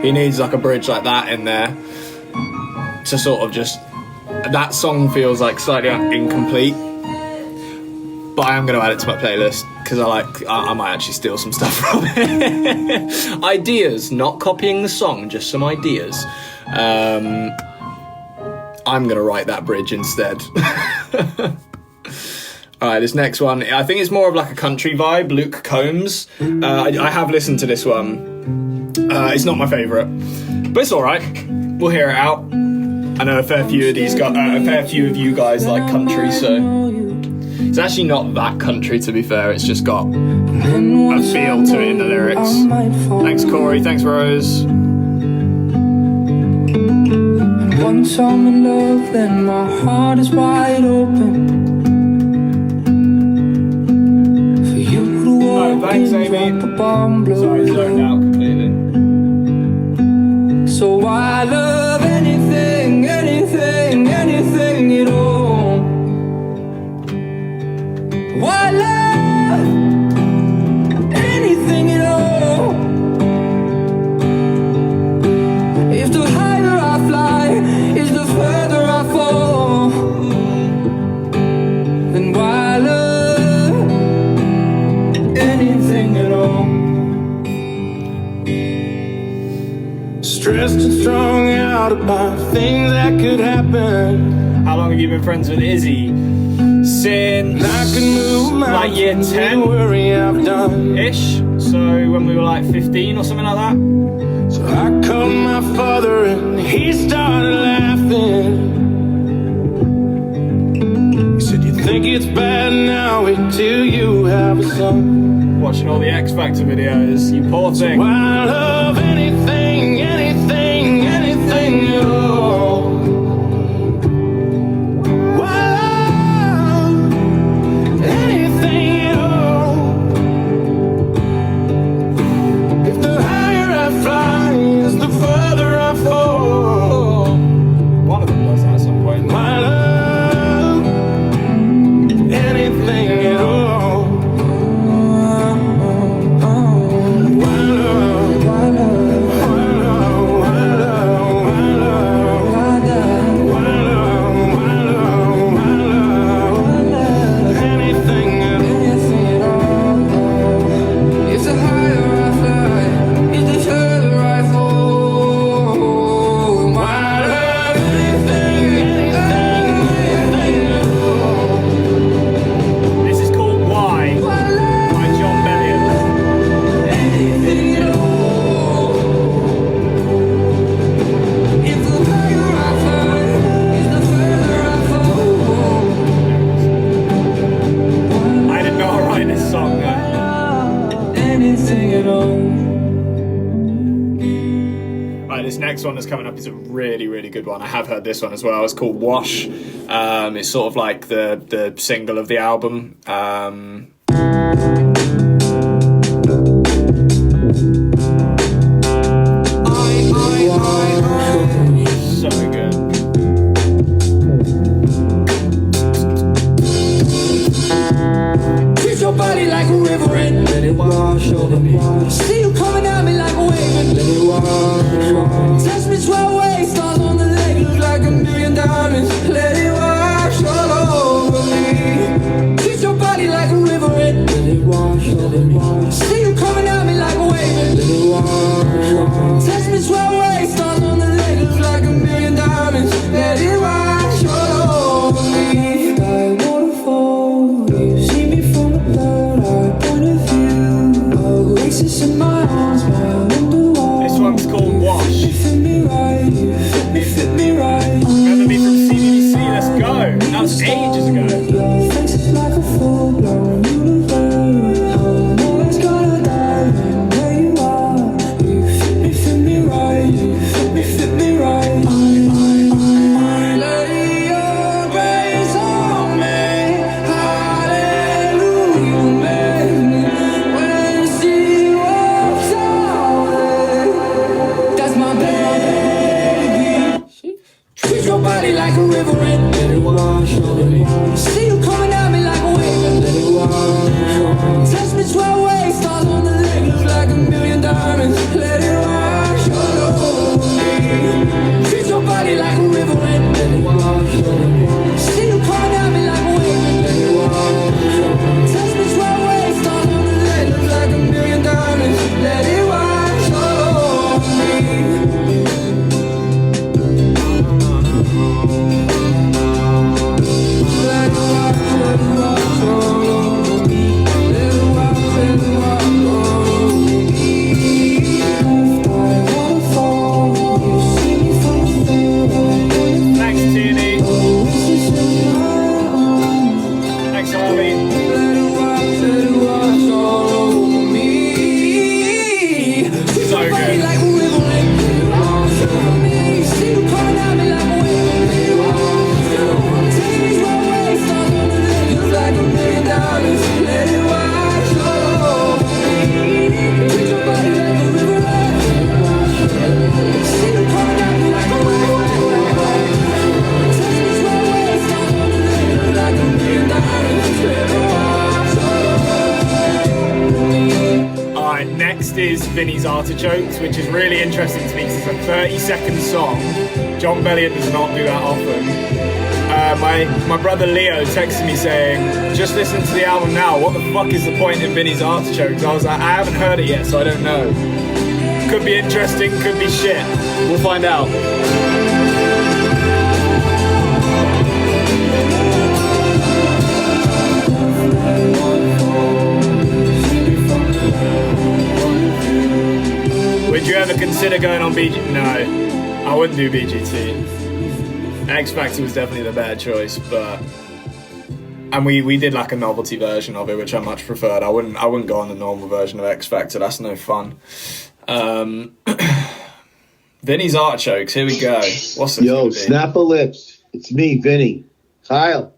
He needs like a bridge like that in there to sort of just... That song feels like slightly incomplete, but I am going to add it to my playlist because I might actually steal some stuff from it. Ideas, not copying the song, just some ideas. I'm going to write that bridge instead. Alright, this next one, I think it's more of like a country vibe. Luke Combs. I have listened to this one. It's not my favourite, but it's alright. We'll hear it out. I know a fair few of you guys like country, so it's actually not that country, to be fair. It's just got a feel to it in the lyrics. Thanks, Corey. Thanks, Rose. Once I'm in love, then my heart is wide open. For you to walk Thanks, in, Amy. drop a bomb, blow. Sorry, zoned out completely. So I love anything, anything, anything at all. Why love anything at all? If the higher I fly is the further I fall, then why love anything at all? Stressed and strung out about things that could happen. How long have you been friends with Izzy? Since like year 10-ish. So when we were like 15 or something like that. So I called my father and he started laughing. He said, you think it's bad now, wait till you have a son. Watching all the X Factor videos, you poor thing. So I love anything, anything, anything at all. One that's coming up is a really, really good one. I have heard this one as well. It's called Wash. It's sort of like the single of the album. So good. Treat your body like a river and let it wash over me. See you coming at me like a wave and let it wash. Touch me 12 ways, stars on the leg, look like a million diamonds. Let it wash all over me. Treat your body like a river and let it wash over me. See you coming at me like a wave and let it wash. Touch me 12 ways, stars on the leg, look like a million diamonds. Let it wash all over me. Sky waterfall, you see me from a third-eye point of view. Oasis in my arms, my window. This one's called Wash. You fit me right, you fit me right. Remember me from CBBC? Let's go. That was ages ago. Your face is like a full-blown universe. No one's gonna dive in where you are. You fit me right. Vinny's Artichokes, which is really interesting to me because it's a 30-second song. John Bellion does not do that often. My brother Leo texted me saying, just listen to the album now, what the fuck is the point in Vinny's Artichokes? I was like, I haven't heard it yet, so I don't know. Could be interesting, could be shit. We'll find out. Would you ever consider going on BG? No, I wouldn't do BGT. X Factor was definitely the better choice, but we did like a novelty version of it, which I much preferred. I wouldn't go on the normal version of X Factor. That's no fun. Vinny's Artichokes. Here we go. What's this? Yo, Snapper Lips. It's me, Vinny. Kyle.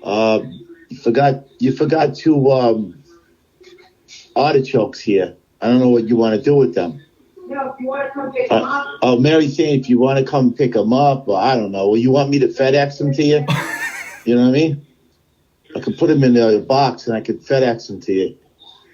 You forgot two artichokes here. I don't know what you want to do with them. No, if you want to come pick them up. Oh, Mary's saying if you want to come pick them up, or I don't know. Well, you want me to FedEx them to you? You know what I mean? I could put them in a box and I could FedEx them to you.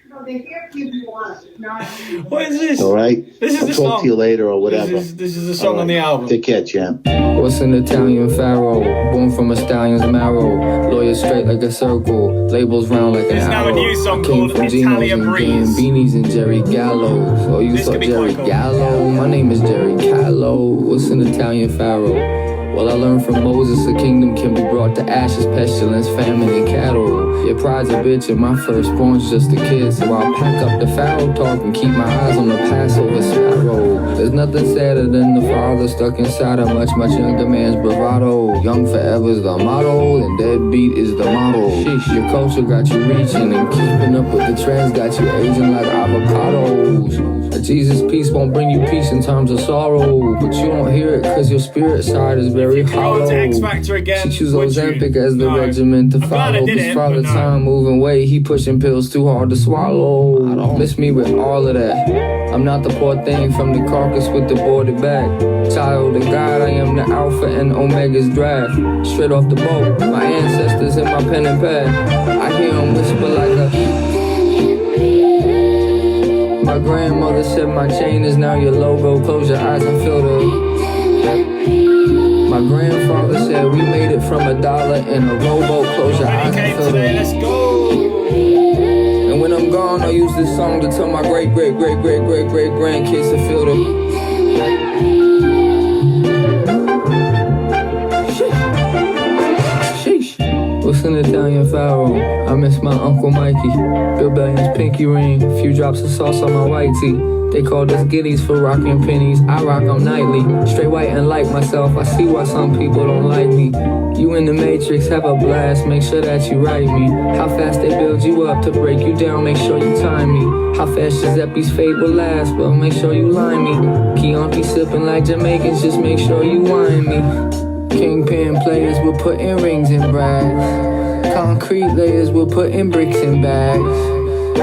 No, they're here if you want them. Not What is this? All right? This is I'll the talk song. to you later or whatever. This is a song on the album. Take care, champ. What's an Italian pharaoh? Born from a stallion's marrow. Lawyer straight like a circle. Labels round like an There's now arrow. a new song Came called from Italia Geno's and Breeze. Beanies and Jerry Gallo. Oh, you This saw could be Jerry quite cool. Gallo? My name is Jerry Gallo. What's an Italian pharaoh? Well, I learned from Moses a kingdom can be brought to ashes, pestilence, famine, and cattle. Your pride's a bitch and my firstborn's just a kid. So I'll pack up the foul talk and keep my eyes on the Passover sparrow. There's nothing sadder than the father stuck inside a much, much younger man's bravado. Young forever's the motto and deadbeat is the model. Sheesh, your culture got you reaching and keeping up with the trends got you aging like avocados. A Jesus peace won't bring you peace in times of sorrow, but you don't hear it cause your spirit side is very hollow. Go to X Factor again. She choose would you? Ozempic as the No. regimen to I'm glad I follow. did His it, father but no. time moving weight, he pushing pills too hard to swallow. I don't miss me with all of that. I'm not the poor thing from the carcass with the boarded back. Child of God, I am the Alpha and Omega's draft. Straight off the boat, my ancestors in my pen and pad. I hear them whisper like a... My grandmother said my chain is now your logo. Close your eyes and feel the... My grandfather said we made it from $1 in a rowboat. Close your eyes and feel Today, the... let's go. And when I'm gone, I'll use this song to tell my great grandkids to feel the... What's an Italian pharaoh? I miss my Uncle Mikey. Bill Bellion's pinky ring. A few drops of sauce on my white tee. They called us giddies for rocking pennies. I rock them nightly. Straight white and like myself. I see why some people don't like me. You in the Matrix, have a blast. Make sure that you write me. How fast they build you up to break you down. Make sure you time me. How fast Giuseppe's fate will last. Well, make sure you line me. Chianti sipping like Jamaicans. Just make sure you wine me. Kingpin players will put in rings and brags. Concrete layers will put in bricks and bags.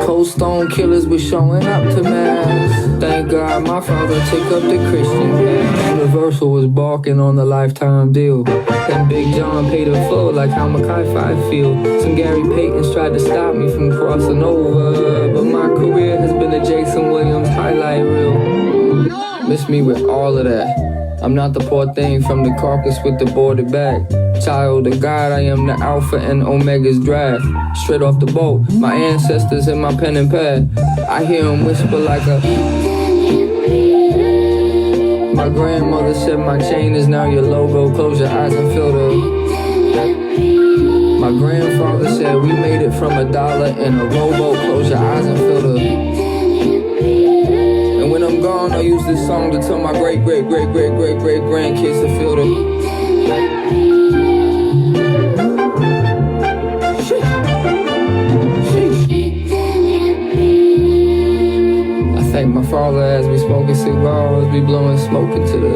Cold stone killers were showing up to mass. Thank God my father took up the Christian path. Universal was balking on the lifetime deal. Then Big John paid in full like how Mackay 5 feel. Some Gary Paytons tried to stop me from crossing over, but my career has been a Jason Williams highlight reel. Miss me with all of that. I'm not the poor thing from the carcass with the boarded back. Child of God, I am the Alpha and Omega's draft. Straight off the boat, my ancestors in my pen and pad. I hear them whisper like a... My grandmother said my chain is now your logo. Close your eyes and feel the... My grandfather said we made it from $1 in a rowboat. Close your eyes and feel the... And when I'm gone, I'll use this song to tell my great grandkids to feel the... I thank my father as we smoking cigars, we blowing smoke into the...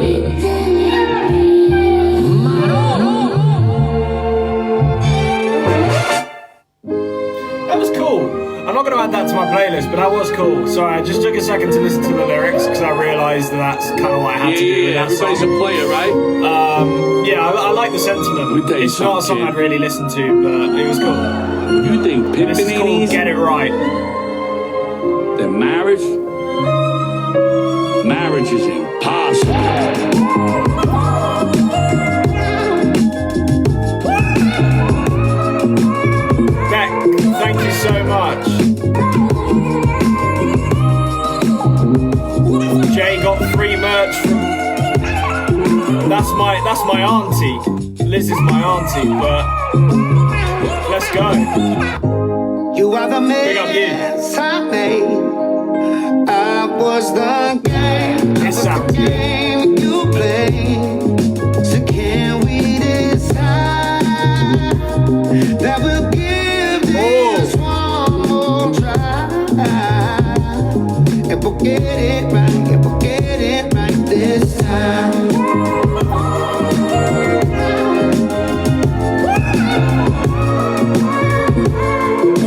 That was cool. I'm not going to add that to my playlist, but that was cool. Sorry, I just took a second to listen to the lyrics because I realised that's kind of what I had to do with that everybody's song. a player, right? I like the sentiment. Let me tell you It's not a song something, I'd really listen to, but it was cool. You think This is called Pimpin' Get It Right. that marriage marriage is impossible. Beck, thank you so much. Jay got free merch from. That's my auntie. Liz is my auntie, but let's go. You are the Big up you. mess I made. I was the game. It sounds good. Game you played. So can we decide that we'll give this one more try? And we'll get it right. And we'll get it right this time.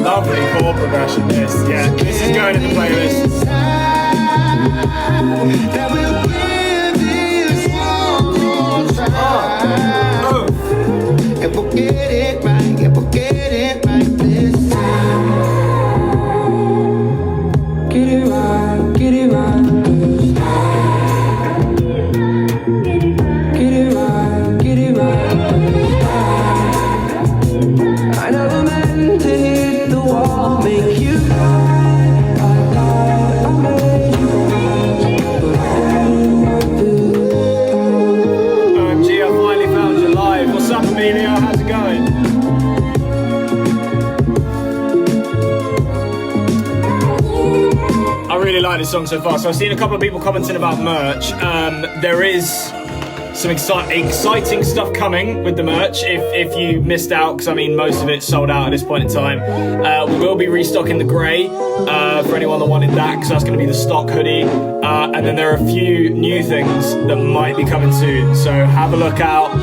Lovely chord progression, this. Yeah, this is going in the playlist. That we'll give this one more try. Oh. And we'll get it right, and we'll get it right this time. Get it right, get it right. Get it right, get it right. I never meant to hit the wall, make you cry. I thought I made you OMG, I finally found you live. What's up, Emilio? How's it going? I really like this song so far. So I've seen a couple of people commenting about merch. There is some exciting stuff coming with the merch. If you missed out, because I mean most of it's sold out at this point in time, we will be restocking the grey for anyone that wanted that, because that's going to be the stock hoodie. And then there are a few new things that might be coming soon. So have a look out.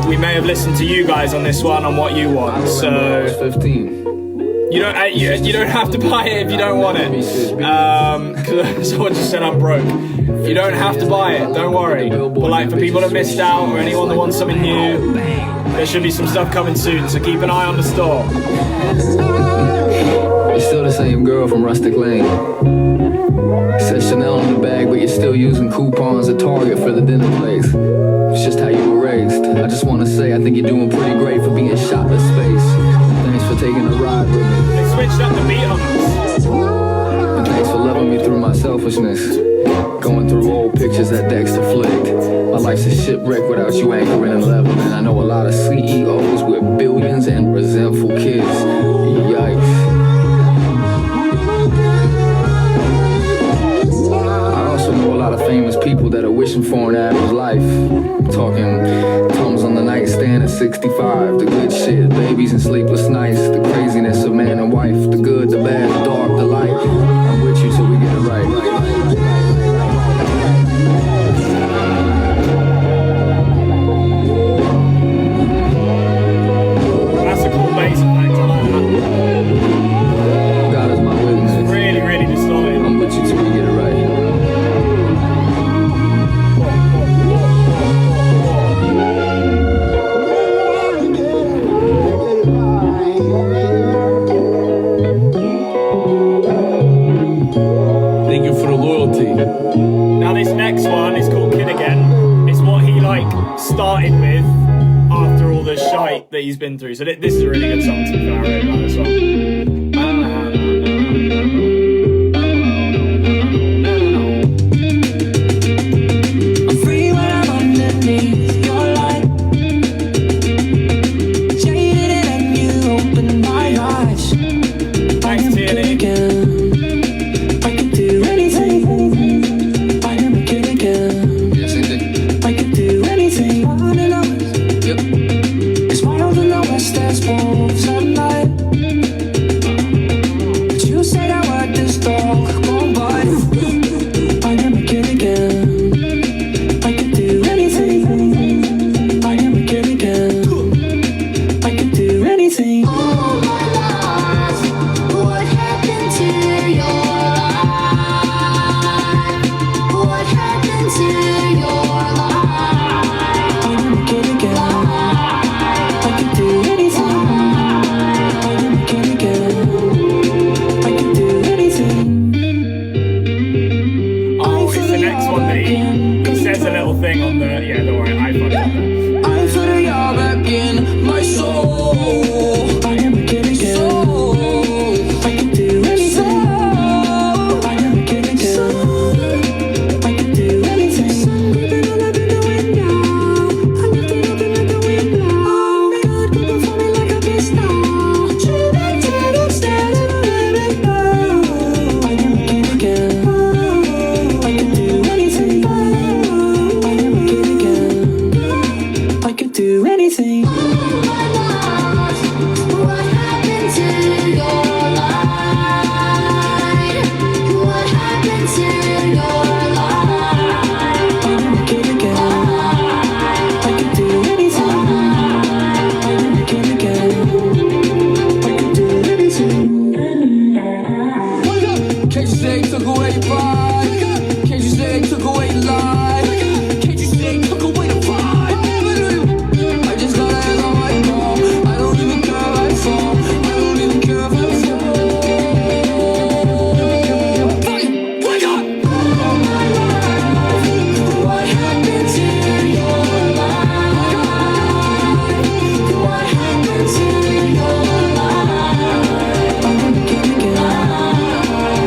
We may have listened to you guys on this one on what you want. So 15. you don't have to buy it if you don't want it. Because someone just said I'm broke. You don't have to buy it, don't worry. But like for people that missed out or anyone that wants something new, there should be some stuff coming soon, so keep an eye on the store. You're still the same girl from Rustic Lane. Says Chanel on the bag, but you're still using coupons at Target for the dinner place. It's just how you were raised. I just want to say I think you're doing pretty great for being shot to space. Thanks for taking a ride with me. They switched up the beat on us. And thanks for loving me through my selfishness. Going through old pictures that Dexter flicked. My life's a shipwreck without you anchoring and leveling. I know a lot of CEOs with billions and resentful kids. Yikes. I also know a lot of famous people that are wishing for an average life. Talking Tums on the nightstand at 65. The good shit, babies and sleepless nights. The craziness of man and wife. The good, the bad, the dark, the light. I'm with you till we get it right. That's a cool bass effect, I like that. God is my witness. Really, really distorted. I'm with you till we get it right. Thank you for the loyalty. Now this next one is called Kid Again. It's what he like started with after all the shite that he's been through. So this is a really good song to be fair. I really like this song. I'm free when I'm underneath your light. Jaded and you open my eyes. Thanks, Tierney. I could do anything. I am a kid again. Yes, indeed. I could do anything. On and on. Yep. It's wild in the west, there's wolves at night. one that he says a little thing on the. Yeah, don't worry, I fucked up there. I feel the yaw back in my soul. I am a kid again. So I can do anything. I am a kid again. So I can do anything. Something I'll never do it now. I left it open like a window. My heart go before me like a pistol. Shoot back to the stand and let it go. I am a kid again. I can do anything. I am a kid again. I can do anything. What happened to your life? What happened to your life? I am a kid again. I can do anything. I am a kid again. I can do anything. Wake up! Can't you say took away your pride? Can't you say took away your life? Can't you say took away the pride? I just got hands on my ball. I don't even care if I fall. I don't even care if I fall. Wake up! What happened to your life? What happened to your life? I am a kid again.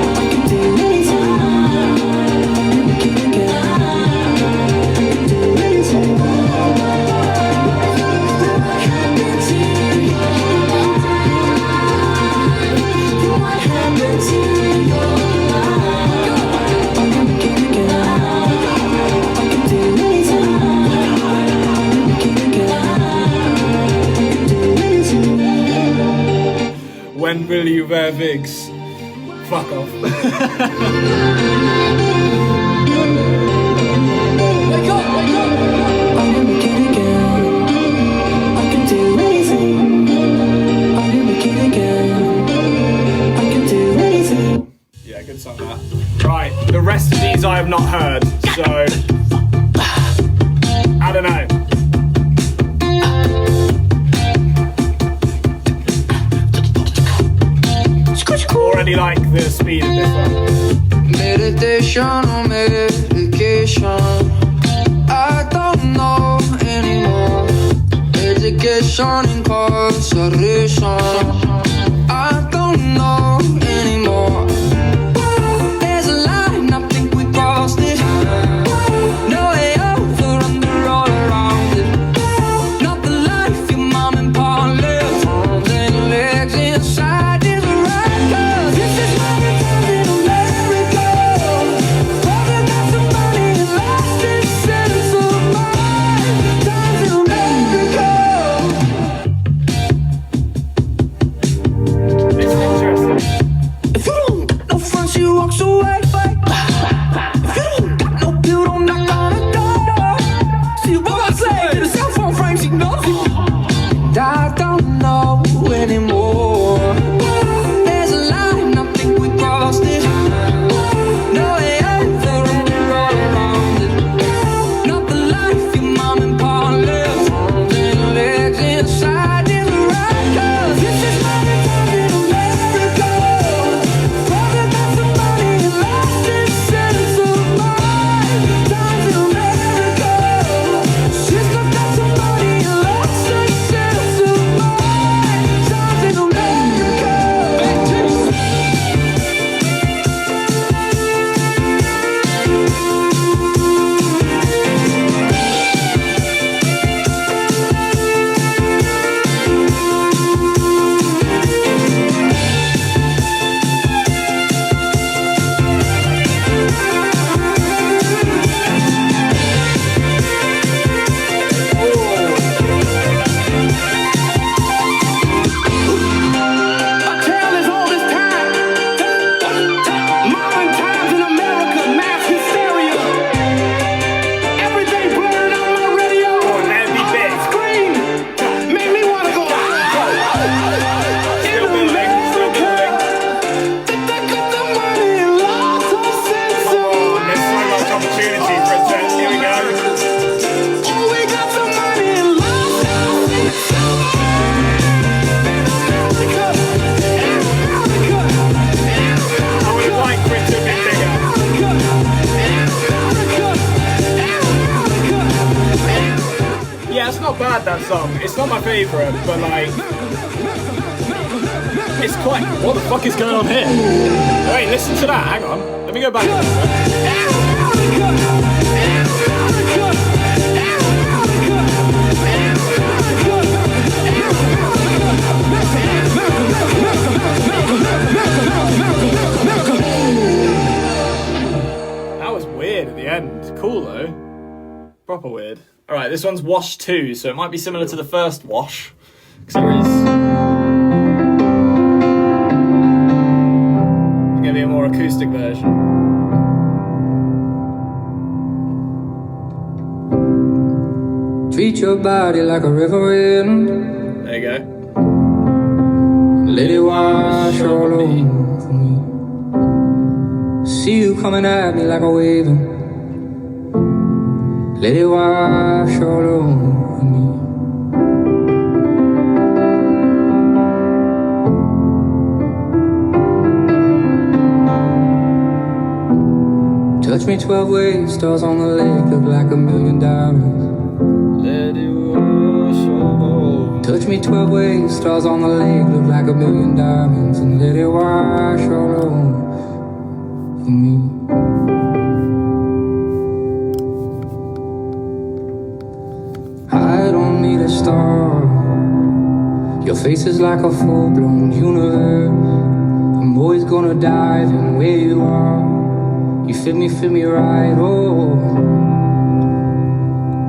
I can do anything. I am a kid again. I can do anything. What happened to your life? What happened to your life? I am a kid again. I can do anything. I am a kid again. I can do anything. When will you wear wigs? Fuck off. Wake up! Wake up! I am a kid again. I can do anything. I am a kid again. I can do anything. Yeah, good song that. Right, the rest of these I have not heard, so I don't know. Already like the speed of this one. Meditation or medication, I don't know anymore. Education, incarceration, I don't know anymore. There's a line, I think we crossed it. No way over, under, all around it. Not the life your mom and pa lived. Arms and legs inside this record. This is my return in America. Probably got some money and lost this sense of mind. Time in America. bad, that song. It's not my favourite, but like, it's quite. What the fuck is going on here? Wait, listen to that. Hang on. Let me go back. That was weird at the end. Cool though. Proper weird. Alright, this one's Wash 2, so it might be similar to the first Wash. Because there is... It's going to be a more acoustic version. Treat your body like a river wind. There you go. Let it wash all over me. See you coming at me like a wave. Let it wash all over me. Touch me 12 ways, stars on the lake look like a million diamonds. Let it wash all over. Touch me 12 ways, stars on the lake look like a million diamonds. And let it wash all over me. I don't need a star. Your face is like a full-blown universe. I'm always gonna dive in where you are. You fit me right, oh.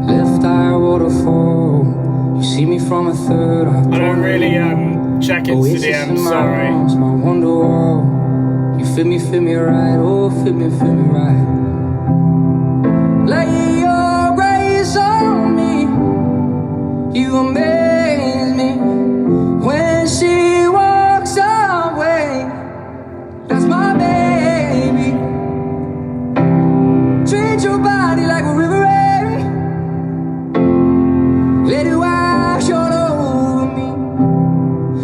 Left eye waterfall. You see me from a third eye. I don't really check into DMs, sorry. Arms, my wonder wall. You fit me right, oh, fit me right. Lay your grace on me. You amaze me. When she walks away, that's my baby. Treat your body like a river rain. Let it wash all over me.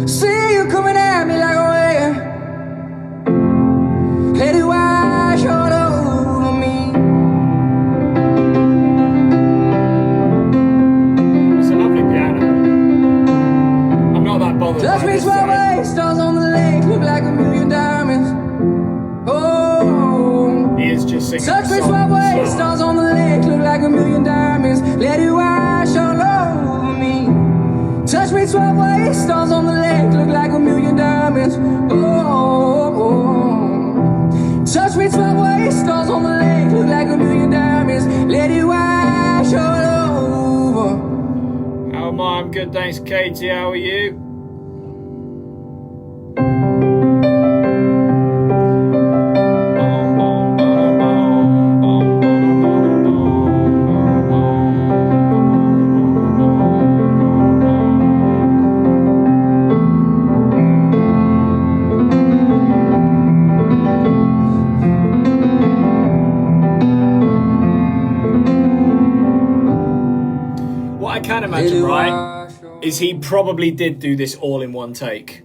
See you coming at me like a wave. Let it wash all over me. It's a lovely piano. I'm not that bothered Touch by me this 12 song. ways, stars on the lake look like a million diamonds. Oh, He is just singing touch the me song 12 ways, slower. stars on the lake look like a million diamonds. Let it wash all over me. Touch me 12 ways, stars on the lake look like a million diamonds. Oh, touch me 12 ways, stars on the lake look like a million diamonds. Let it wash all over. How am I? I'm good, thanks, Katie. How are you? What I can imagine, right, is he probably did do this all in one take,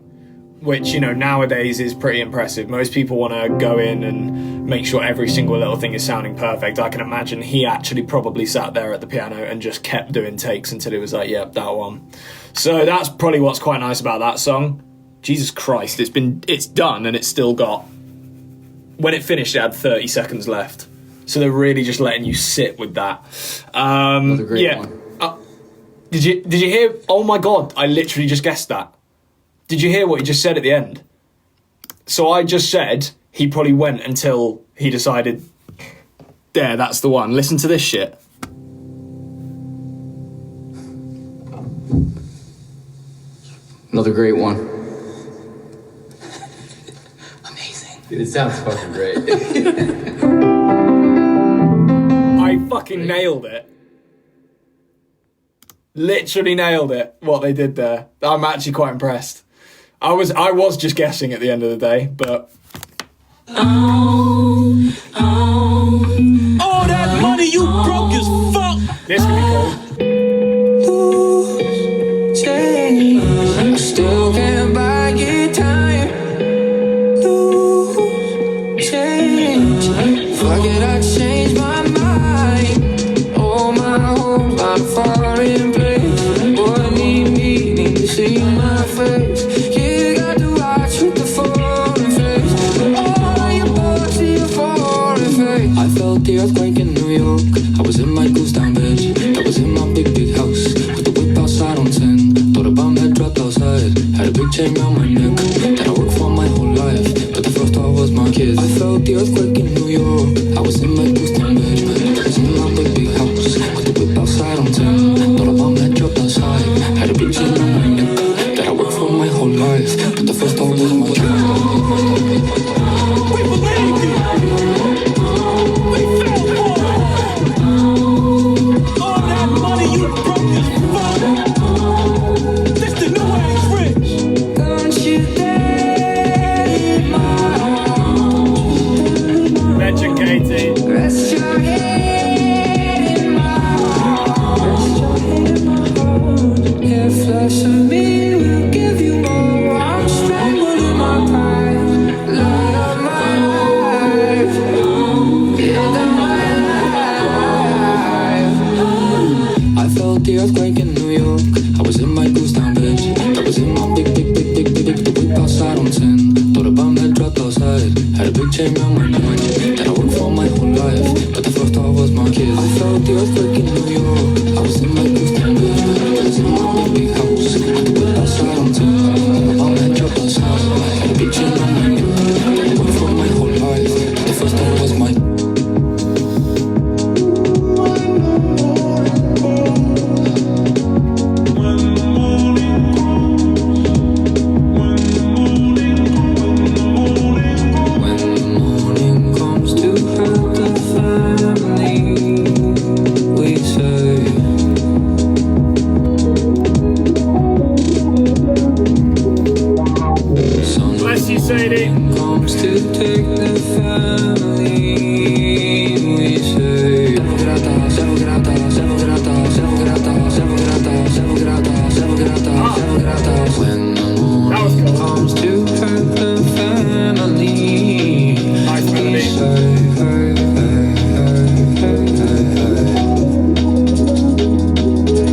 which, you know, nowadays is pretty impressive. Most people want to go in and make sure every single little thing is sounding perfect. I can imagine he actually probably sat there at the piano and just kept doing takes until he was like, yep, that one. So that's probably what's quite nice about that song. Jesus Christ, it's done and it's still got... When it finished, it had 30 seconds left. So they're really just letting you sit with that. Another great one. Did you hear? Oh my God, I literally just guessed that. Did you hear what he just said at the end? So I just said he probably went until he decided, there, that's the one. Listen to this shit. Another great one. Amazing. Dude, it sounds fucking great. I fucking nailed it. Literally nailed it, what they did there. I'm actually quite impressed. I was just guessing at the end of the day, but... All that money you broke as fuck. This could be cool. Change. Still can't buy you time. Lose change. Fuck it, I changed my mind. Oh, my hope, I'm far in place. the earthquake in New York. I was in my goose down bed. I was in my big, big house with the whip outside on 10. Thought a bomb had dropped outside. Had a big chain round my neck that I worked for my whole life. But the first thought was my kids. I felt the earthquake in New York. I was in my goose down bed. I was in my big, big house with the whip outside on 10. Thought a bomb had dropped outside. Had a big chain round my neck that I worked for my whole life. But the first thought was my kids. We believe you. We fell for it. All that money you broke is fun. This the new age rich. Don't you dare my arms. Mention Katie. Rest your head in my arms. Rest your head in my arms. Hair flash of me will give you more. I'm strangled in my pride. Light up my life. End of my life. I felt the earthquake in New York. I was in my goose down bed. I was in my big, big, big, big, big, big, the whip outside on 10. Thought a bomb had dropped outside. Had a big chain round my neck that I worked for my whole life. But the first thought was my kids. I felt the earthquake in New York. I was in my goose down bed. I was in my big, big house with the whip outside on 10. Thought a bomb had dropped outside. Had a big chain round my neck that I worked for my whole life. But the first thought was my Bless you, Sadie. comes to take the family, we say. Servo grata, servo grata, servo grata, servo grata, servo grata, servo grata, servo grata, servo grata. When the That was morning cool. comes to hurt the family, Nice we melody. say, hey, hey, hey, hey, hey, hey.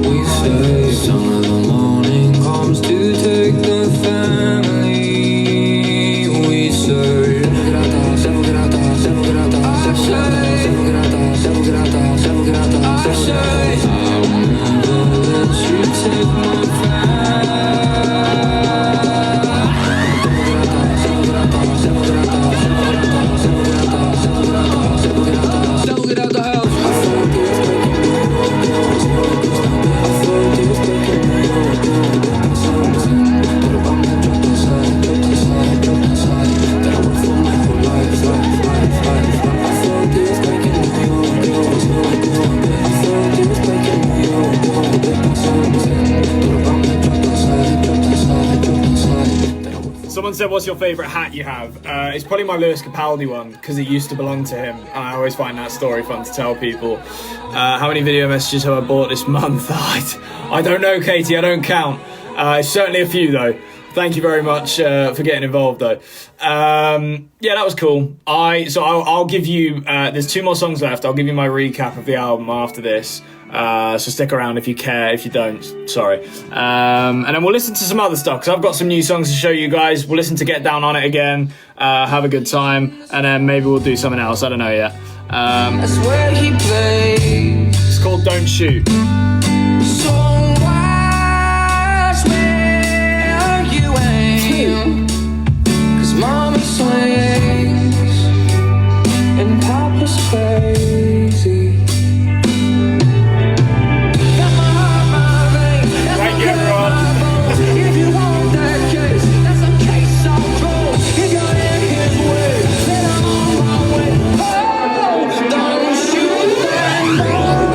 We say, son of the morning comes to take the family. We say, servo grata, servo grata, servo grata, servo grata, servo grata, servo grata, servo grata. I'll never let you take my servo grata, servo grata, servo grata, servo grata, servo grata, servo grata, servo grata, house. I felt the earthquake in New York. I felt the earthquake in New York. But a bomb had dropped outside, dropped outside, dropped outside. That I worked for my whole life, life. I felt the earthquake in New York. I felt the earthquake in New York. But a bomb had dropped outside, dropped outside, dropped outside. That I worked for. Someone said, what's your favourite hat you have? It's probably my Lewis Capaldi one, because it used to belong to him. And I always find that story fun to tell people. How many video messages have I bought this month? I don't know, Katie, I don't count. It's certainly a few, though. Thank you very much for getting involved, though. Yeah, that was cool. I'll give you... there's 2 more songs left. I'll give you my recap of the album after this. So stick around if you care. If you don't, sorry. And then we'll listen to some other stuff, because I've got some new songs to show you guys. We'll listen to Get Down On It again. Have a good time. And then maybe we'll do something else. I don't know yet. That's where he plays. It's called Don't Shoot. So watch where you aim, 'cause mama swings and papa's crazy. Got my heart, my veins, that's Thank my you, everyone. blood, my bones. If you want that case, that's a case I'll close. If you're in his way, then I'm on my way. Oh, don't shoot that boy.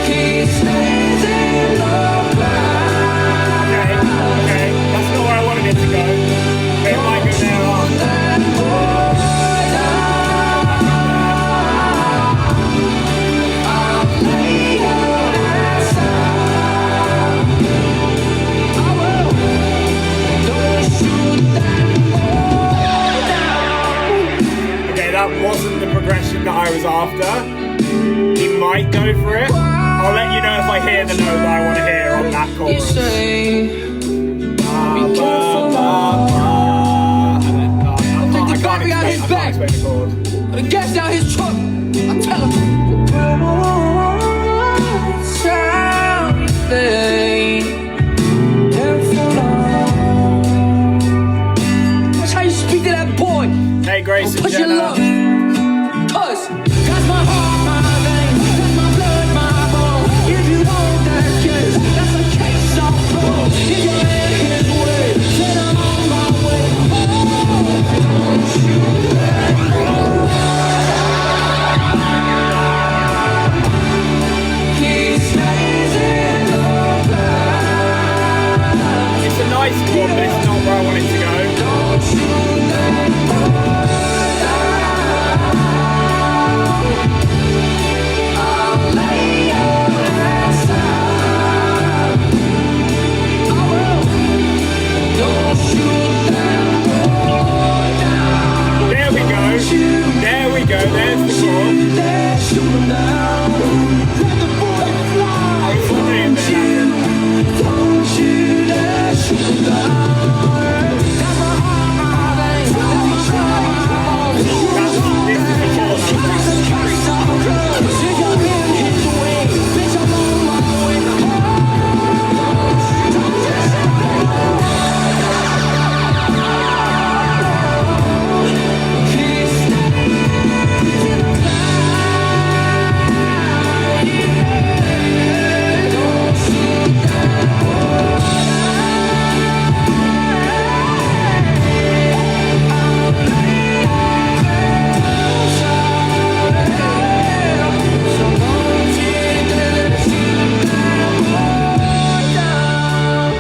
He stays in the clouds. Okay. That's not where I wanted it to go. It might go there. That boy down. I'll lay your ass out. I will. Don't shoot that boy down. Okay, that wasn't the progression that I was after. He might go for it. I'll let you know if I hear the note that I want to hear on that You chorus. say, Ba, ba, ba, ba. I Harvey got his back. expect a chord. The gas down his truck. I tell him. That's how you speak to that boy. Hey, Grace and Put your Jenna. love. Cause that's my heart, my vein. That's my blood, my bone. If you want that kiss, that's a case of blood. If you're in his way, then I'm on my way. Don't you let go. He stays in the past. It's a nice chord, but it's not where I want it to go. Don't you let go. I'll lay your ass out. I will. Don't shoot them boy down. There we go. There we go. There's the chord. Let's shoot them down. Let the boy fly. Don't you dare shoot them down. That's my heart, my veins. That's my blood, my bones. This is the chord. That's a case of drugs. If you're in his way, bitch, I'm on my way. Don't you he stays in the past. Don't shoot that boy. So don't you dare shoot that boy down.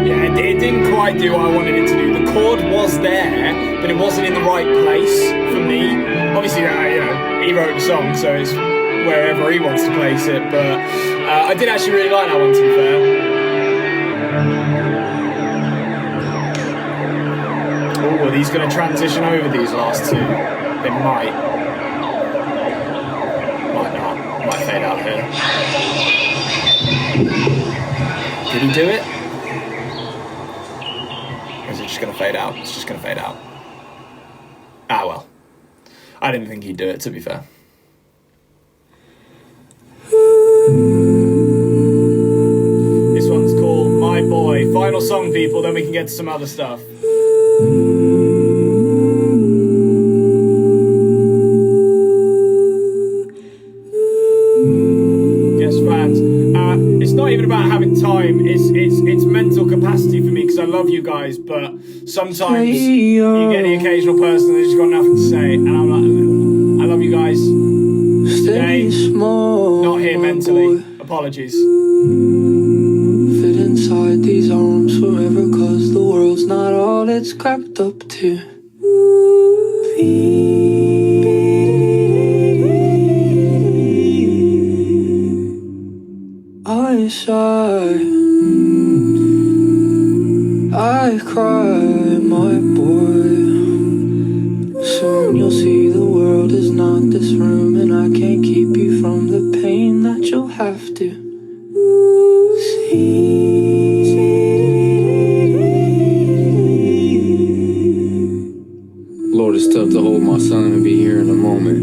Yeah, it didn't quite do what I wanted it to do. The chord was there, but it wasn't in the right place for me. Obviously, he wrote the song, so it's wherever he wants to place it. But I did actually really like that one, to be fair. Oh, are these going to transition over these last two? They might. Might not. Might fade out here. Did he do it? Or is it just going to fade out? It's just going to fade out. Ah, well. I didn't think he'd do it, to be fair. This one's called My Boy. Final song, people, then we can get to some other stuff. Yes, fans. It's not even about having time. It's mental capacity for me because I love you guys, but sometimes you get the occasional person that's just got nothing to say, and I'm like, I love you guys. Today, not here mentally. Apologies. Fit inside these arms forever, 'cause the world's not all it's cracked up to be. I sigh, I cry, my boy. Soon you'll see the world is not this room, and I can't keep you from the pain that you'll have to see. Lord, it's tough to hold my son and be here in a moment.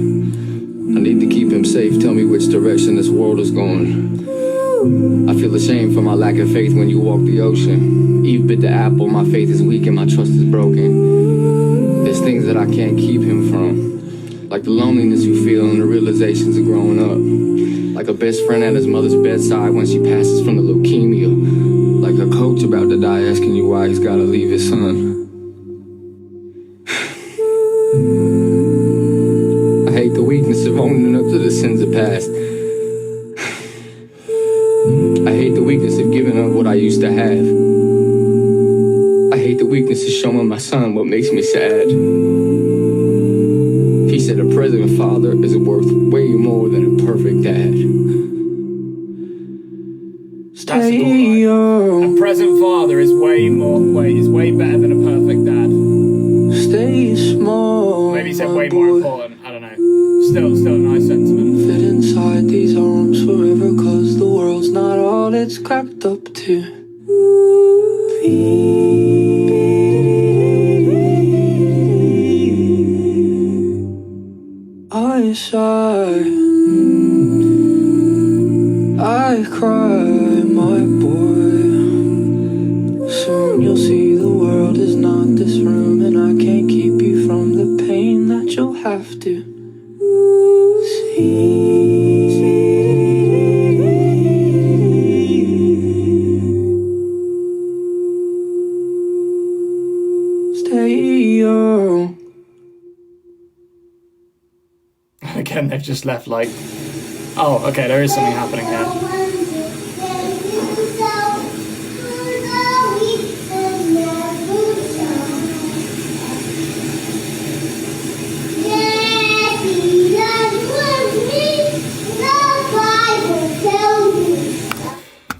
I need to keep him safe. Tell me which direction this world is going. I feel ashamed for my lack of faith when you walk the ocean. Eve bit the apple, my faith is weak and my trust is broken. There's things that I can't keep him from, like the loneliness you feel and the realizations of growing up. Like a best friend at his mother's bedside when she passes from the leukemia. Like a coach about to die asking you why he's gotta leave his son. I hate the weakness of owning up to the sins of past. I hate the weakness of giving up what I used to have. I hate the weakness of showing my son what makes me sad. He said a present father is worth way more than a perfect dad. That's the goal, right? A present father is way better than a perfect dad. Stay small. Maybe he said way more important. I don't know. still a nice sentiment. Fit inside these arms forever, 'cause the world's not all it's cracked up to be. I sigh, I cry, my boy. Soon you'll see the world is not this room, and I can't keep you from the pain that you'll have to stay young. Again, they've just left like... Oh, okay, there is something happening here.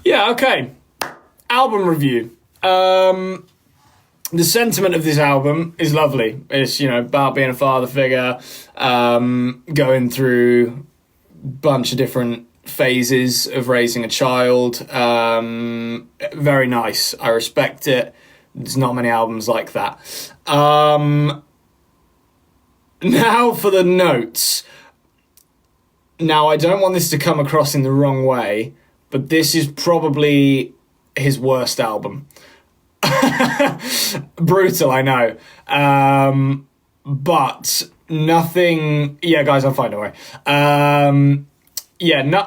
Yeah, okay. Album review. The sentiment of this album is lovely. It's, you know, about being a father figure, going through a bunch of different phases of raising a child. Very nice. I respect it. There's not many albums like that. Now for the notes. Now, I don't want this to come across in the wrong way, but this is probably his worst album. Brutal, I know. But nothing... Yeah, guys, I'll find a way.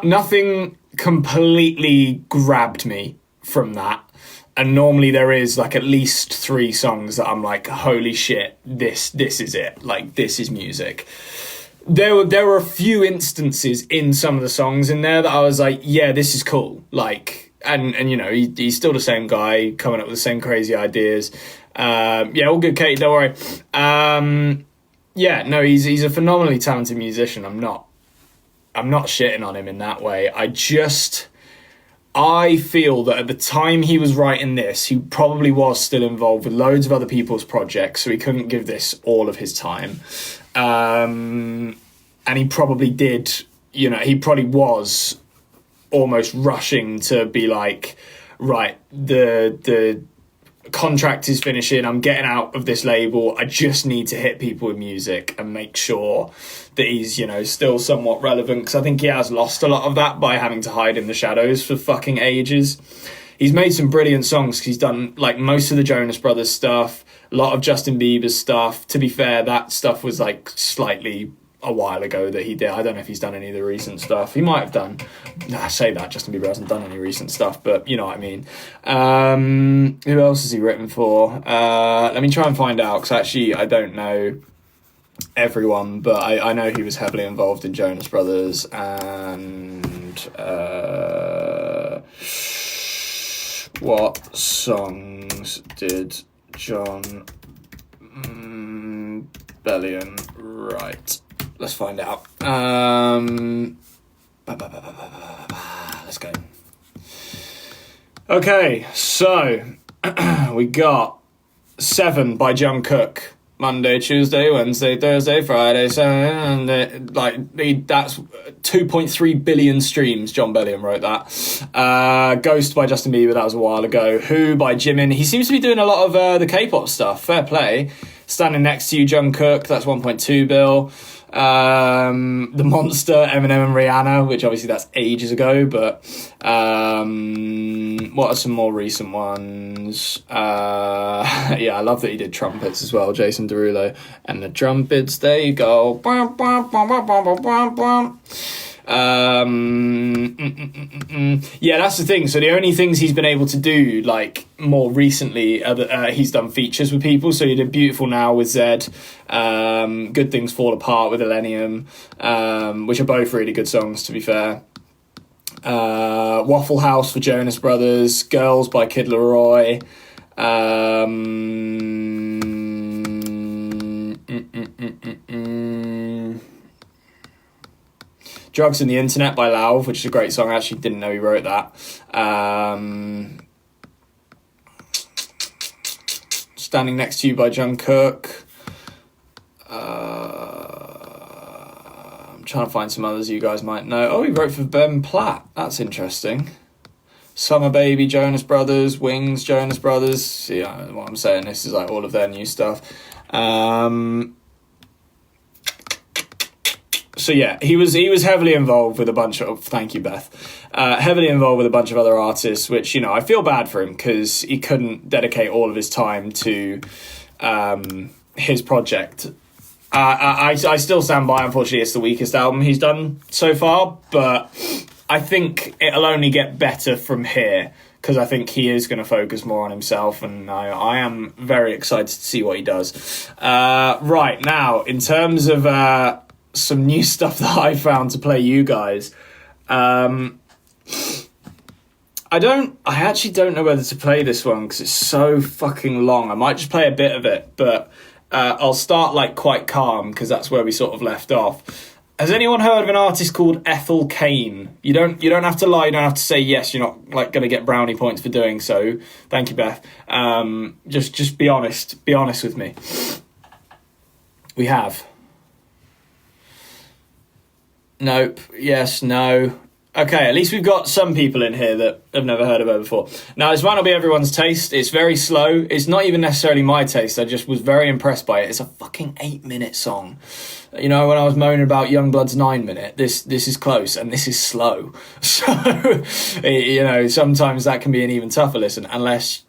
Nothing completely grabbed me from that. And normally there is like at least 3 songs that I'm like, holy shit, this is it. Like, this is music. There were a few instances in some of the songs in there that I was like, yeah, this is cool. Like... And you know, he's still the same guy, coming up with the same crazy ideas. All good, Kate, don't worry. He's a phenomenally talented musician. I'm not shitting on him in that way. I feel that at the time he was writing this, he probably was still involved with loads of other people's projects, so he couldn't give this all of his time. And he probably did, you know, he probably was almost rushing to be like, right, the contract is finishing, I'm getting out of this label, I just need to hit people with music and make sure that he's, you know, still somewhat relevant, because I think he has lost a lot of that by having to hide in the shadows for fucking ages. He's made some brilliant songs, because he's done like most of the Jonas Brothers stuff, a lot of Justin Bieber's stuff. To be fair, that stuff was like slightly a while ago that he did. I don't know if he's done any of the recent stuff. He might have done. I say that, Justin Bieber hasn't done any recent stuff, but you know what I mean. Who else has he written for? Let me try and find out, because actually I don't know everyone, but I know he was heavily involved in Jonas Brothers, and what songs did John Bellion write? Let's find out. Let's go. Okay, so we got 7 by John Cook. Monday, Tuesday, Wednesday, Thursday, Friday, Saturday, and that's 2.3 billion streams. John Bellion wrote that. Ghost by Justin Bieber, that was a while ago. Who by Jimin. He seems to be doing a lot of the K-pop stuff. Fair play. Standing Next to You, John Cook, that's 1.2 bill. The Monster, Eminem and Rihanna, which obviously that's ages ago, but what are some more recent ones? I love that he did trumpets as well, Jason Derulo, and the trumpets, they go. That's the thing. So the only things he's been able to do, like, more recently, he's done features with people. So he did Beautiful Now with Zed, Good Things Fall Apart with Millennium, which are both really good songs, to be fair. Waffle House for Jonas Brothers, Girls by Kid Laroi, Drugs and the Internet by Lauv, which is a great song. I actually didn't know he wrote that. Standing Next to You by John Cook. I'm trying to find some others you guys might know. Oh, he wrote for Ben Platt. That's interesting. Summer Baby, Jonas Brothers, Wings, Jonas Brothers. Yeah, what I'm saying, this is like all of their new stuff. So yeah, he was heavily involved with a bunch of, thank you, Beth, heavily involved with a bunch of other artists, which, you know, I feel bad for him because he couldn't dedicate all of his time to his project. I still stand by, unfortunately, it's the weakest album he's done so far, but I think it'll only get better from here because I think he is going to focus more on himself, and I am very excited to see what he does. Right, now, in terms of some new stuff that I found to play you guys, I actually don't know whether to play this one because it's so fucking long. I might just play a bit of it, but I'll start like quite calm because that's where we sort of left off. Has anyone heard of an artist called Ethel Cain? You don't have to lie. You don't have to say yes. You're not like going to get brownie points for doing so. Thank you, Beth. Just be honest. Be honest with me. We have. Nope. Yes. No. Okay, at least we've got some people in here that have never heard of her before. Now, this might not be everyone's taste. It's very slow. It's not even necessarily my taste. I just was very impressed by it. It's a fucking 8-minute song. You know, when I was moaning about Youngblood's 9-minute, this is close, and this is slow. So, you know, sometimes that can be an even tougher listen, unless...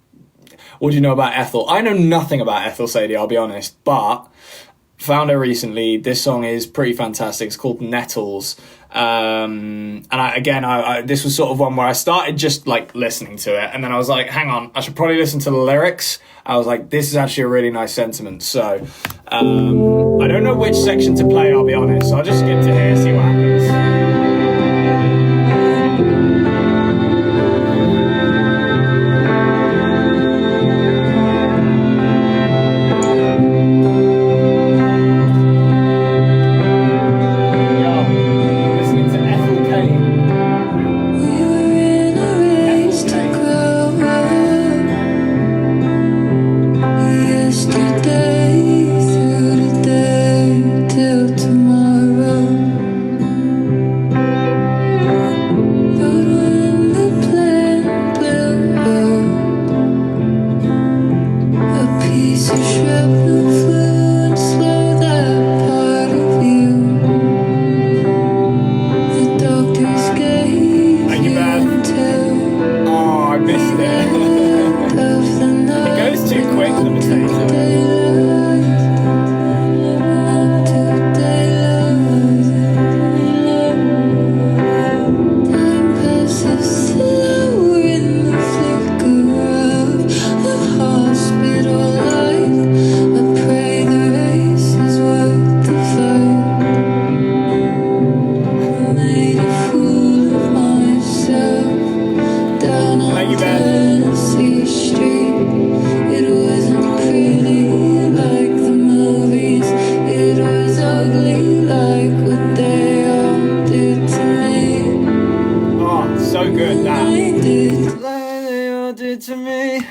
What do you know about Ethel? I know nothing about Ethel, Sadie, I'll be honest, but... Found her recently. This song is pretty fantastic. It's called Nettles. And I this was sort of one where I started just like listening to it, and then I was like, hang on, I should probably listen to the lyrics. I was like, this is actually a really nice sentiment. So I don't know which section to play, I'll be honest. I'll just skip to here, see what happens.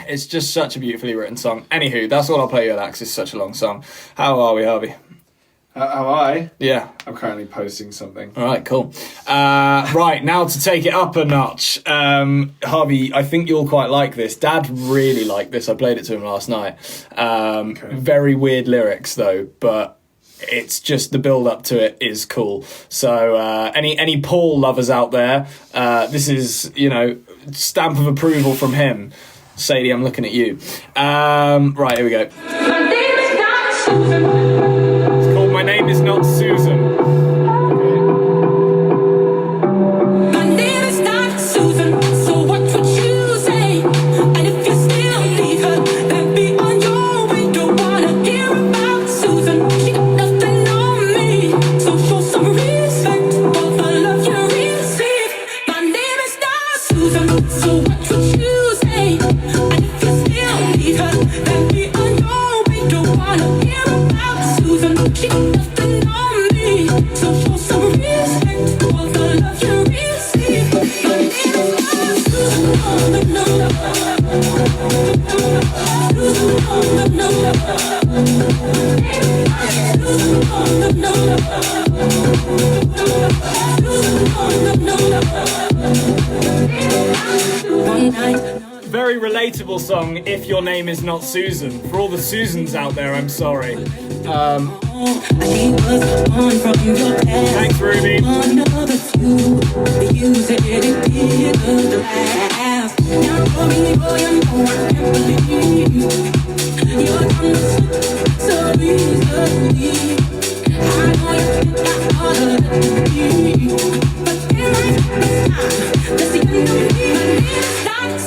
It's just such a beautifully written song. Anywho, that's all I'll play you, Alex. It's such a long song. How are we, Harvey? How I? Yeah. I'm currently posting something. All right, cool. Right, now to take it up a notch. Harvey, I think you'll quite like this. Dad really liked this. I played it to him last night. Okay. Very weird lyrics, though, but it's just the build-up to it is cool. So any Paul lovers out there, this is, you know, stamp of approval from him. Sadie, I'm looking at you. Right, here we go. My name is not Susan. It's called My Name Is Not Susan. My name is not Susan. So what would you say? And if you still need her, then be on your way. Don't wanna hear about Susan. She got nothing on me. So show some respect for the love you receive. My name is not Susan. So what would you say? And if you still need her, then be on your way. Don't wanna hear about Susan. She got nothing on me. relatable song, If Your Name Is Not Susan. For all the Susans out there, I'm sorry. Thanks, Ruby.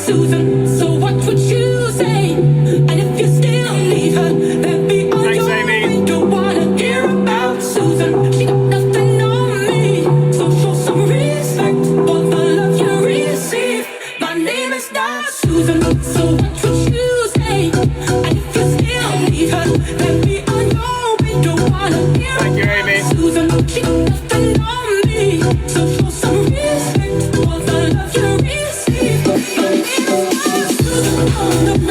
Susan, so what would you say? And if you still need her, then be on Thanks, your Amy. way. Don't wanna hear about Susan. She got nothing on me. So show some respect for the love you receive. My name is not Susan, so what would you say? And if you still need her, then be on your way. Don't wanna hear Thank you, Amy. about Susan. She got nothing on me. So show some respect for the love you receive. My name is not Susan. No, no, no.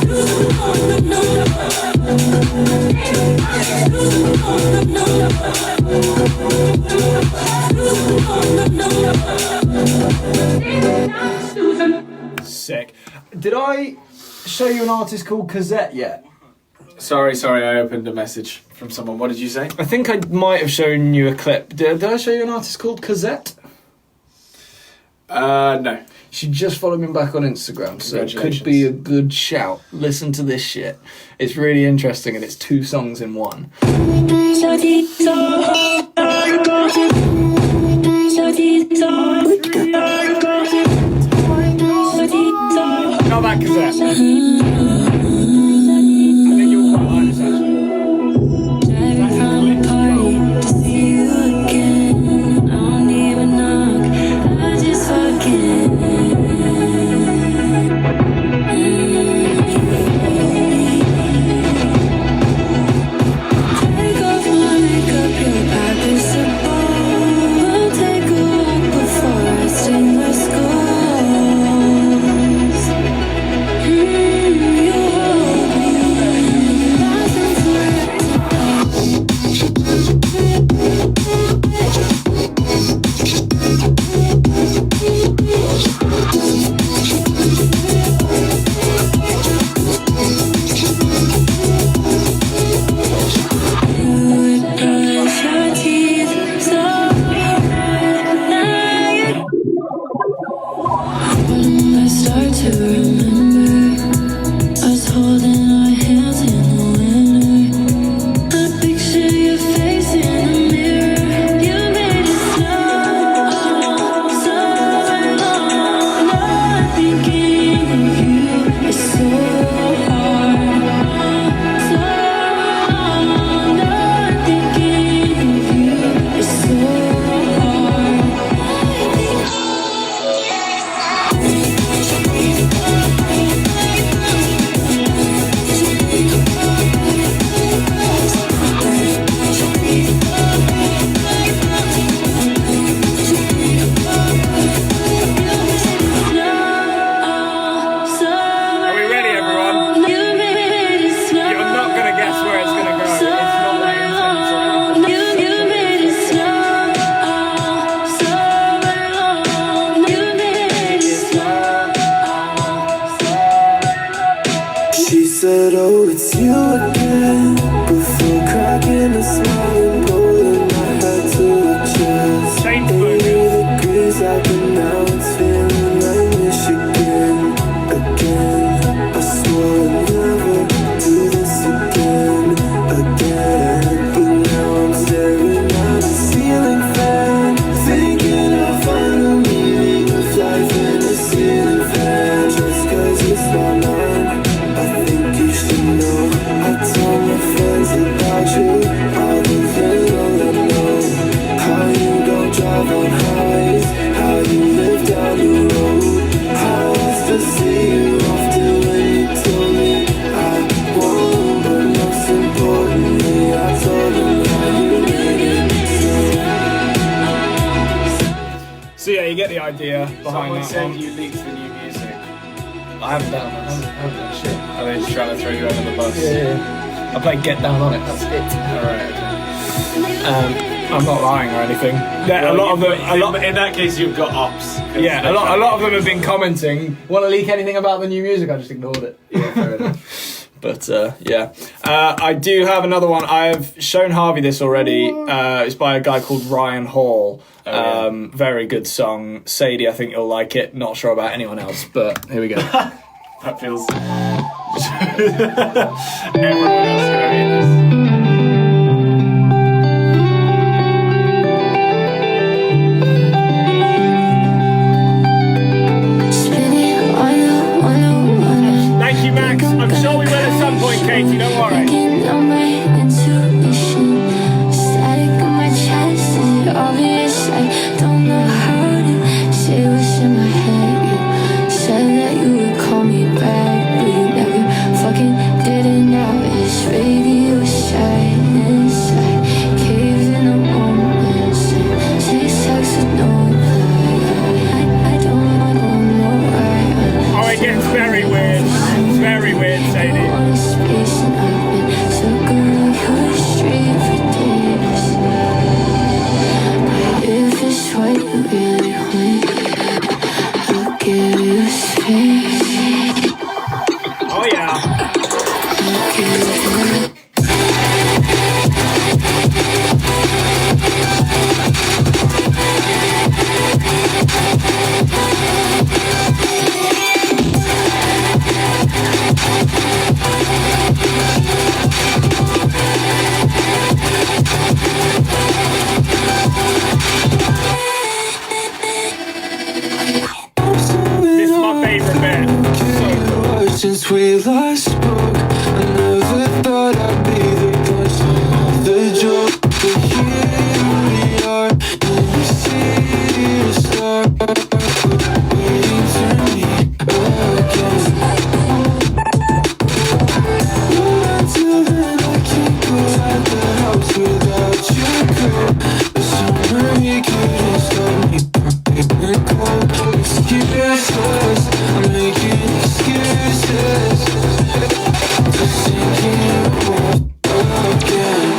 Susan, no, no, no. Sick. Did I show you an artist called Cazette yet? Sorry, I opened a message from someone. What did you say? I think I might have shown you a clip. Did I show you an artist called Cazette? No. You should just follow me back on Instagram, so it could Congratulations. be a good shout. Listen to this shit. It's really interesting, and it's 2 songs in one. Not that Cazette. I think you'll quite like this, actually. said, oh, it's you again. Before cracking a smile and pulling my head to the chest. 80 degrees out, but now it's feeling like Michigan again. I swore I'd never do this again. But now I'm staring at the ceiling fan, thinking I'll find the meaning of life in a ceiling fan. Just 'cause it's not mine, I think you should know. I told my friends about you, all the little I know. How you don't drive on highways, how you live down the road. How I used to see you often when you told me I won't. But most importantly, I told them how you made it so. So yeah, you get the idea behind Someone that said one. you leaked the new music. I haven't done shit. Are they just trying to throw you under the bus? Yeah. I played Get Down on it, that's it. Alright, okay. I'm not lying or anything. A lot of them. In that case, you've got ops. Yeah, a lot of them have been commenting. Want to leak anything about the new music? I just ignored it. Yeah, fair enough. But yeah, I do have another one. I've shown Harvey this already. It's by a guy called Ryan Hall. Very good song. Sadie, I think you'll like it. Not sure about anyone else, but here we go. That feels. Everyone else gonna hate this. Thank you, Max. I'm sure we will at some point, Katie. Don't worry. Obvious, I don't know how to say what's in my head. You said that you would call me back, but you never fucking did it. Now it's radio silence, like caves in the moment. Six texts with no reply. I don't know why. Oh, it gets very weird. Very weird, Sadie. Want space and I've been so good your street for days. If it's what you really want, I'll give you space. Oh yeah. I'll give you This is my favourite bit. So cool. Since we last spoke, I never thought I'd be the punchline of the joke. But here we are, in the city to start. Waiting for me again. But until then, I can't go out the house without your girl. The summer we couldn't stop me from getting cold. Excuses, I'm making excuses. Just thinking about again.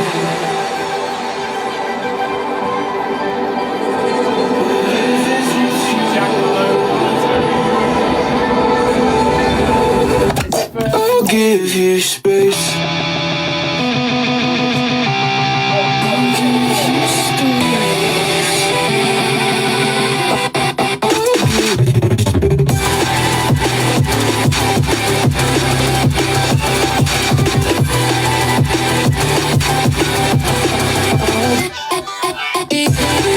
I'll give you space. I'll give you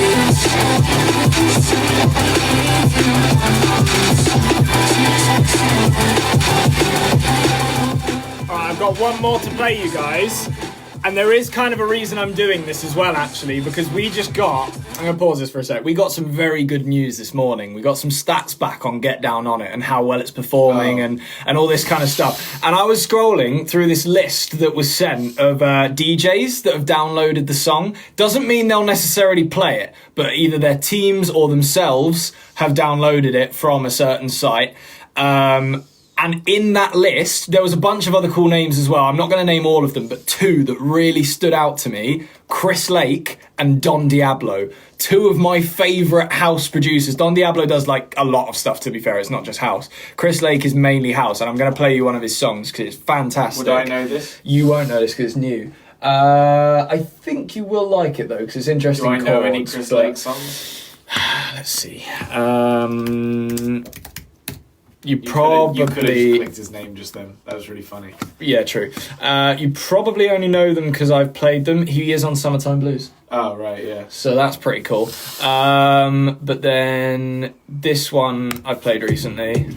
Alright, I've got one more to play, you guys. And there is kind of a reason I'm doing this as well, actually, because we just got... I'm going to pause this for a sec. We got some very good news this morning. We got some stats back on Get Down On It and how well it's performing and all this kind of stuff. And I was scrolling through this list that was sent of DJs that have downloaded the song. Doesn't mean they'll necessarily play it, but either their teams or themselves have downloaded it from a certain site. And in that list, there was a bunch of other cool names as well. I'm not going to name all of them, but two that really stood out to me. Chris Lake and Don Diablo. Two of my favourite house producers. Don Diablo does like a lot of stuff, to be fair. It's not just house. Chris Lake is mainly house, and I'm going to play you one of his songs because it's fantastic. Would I know this? You won't know this because it's new. I think you will like it, though, because it's interesting. Do I know any chords, Chris but- Lake songs? Let's see. You could have clicked his name just then. That was really funny. Yeah, true. You probably only know them because I've played them. He is on Summertime Blues. Oh, right, yeah. So that's pretty cool. But then this one I played recently.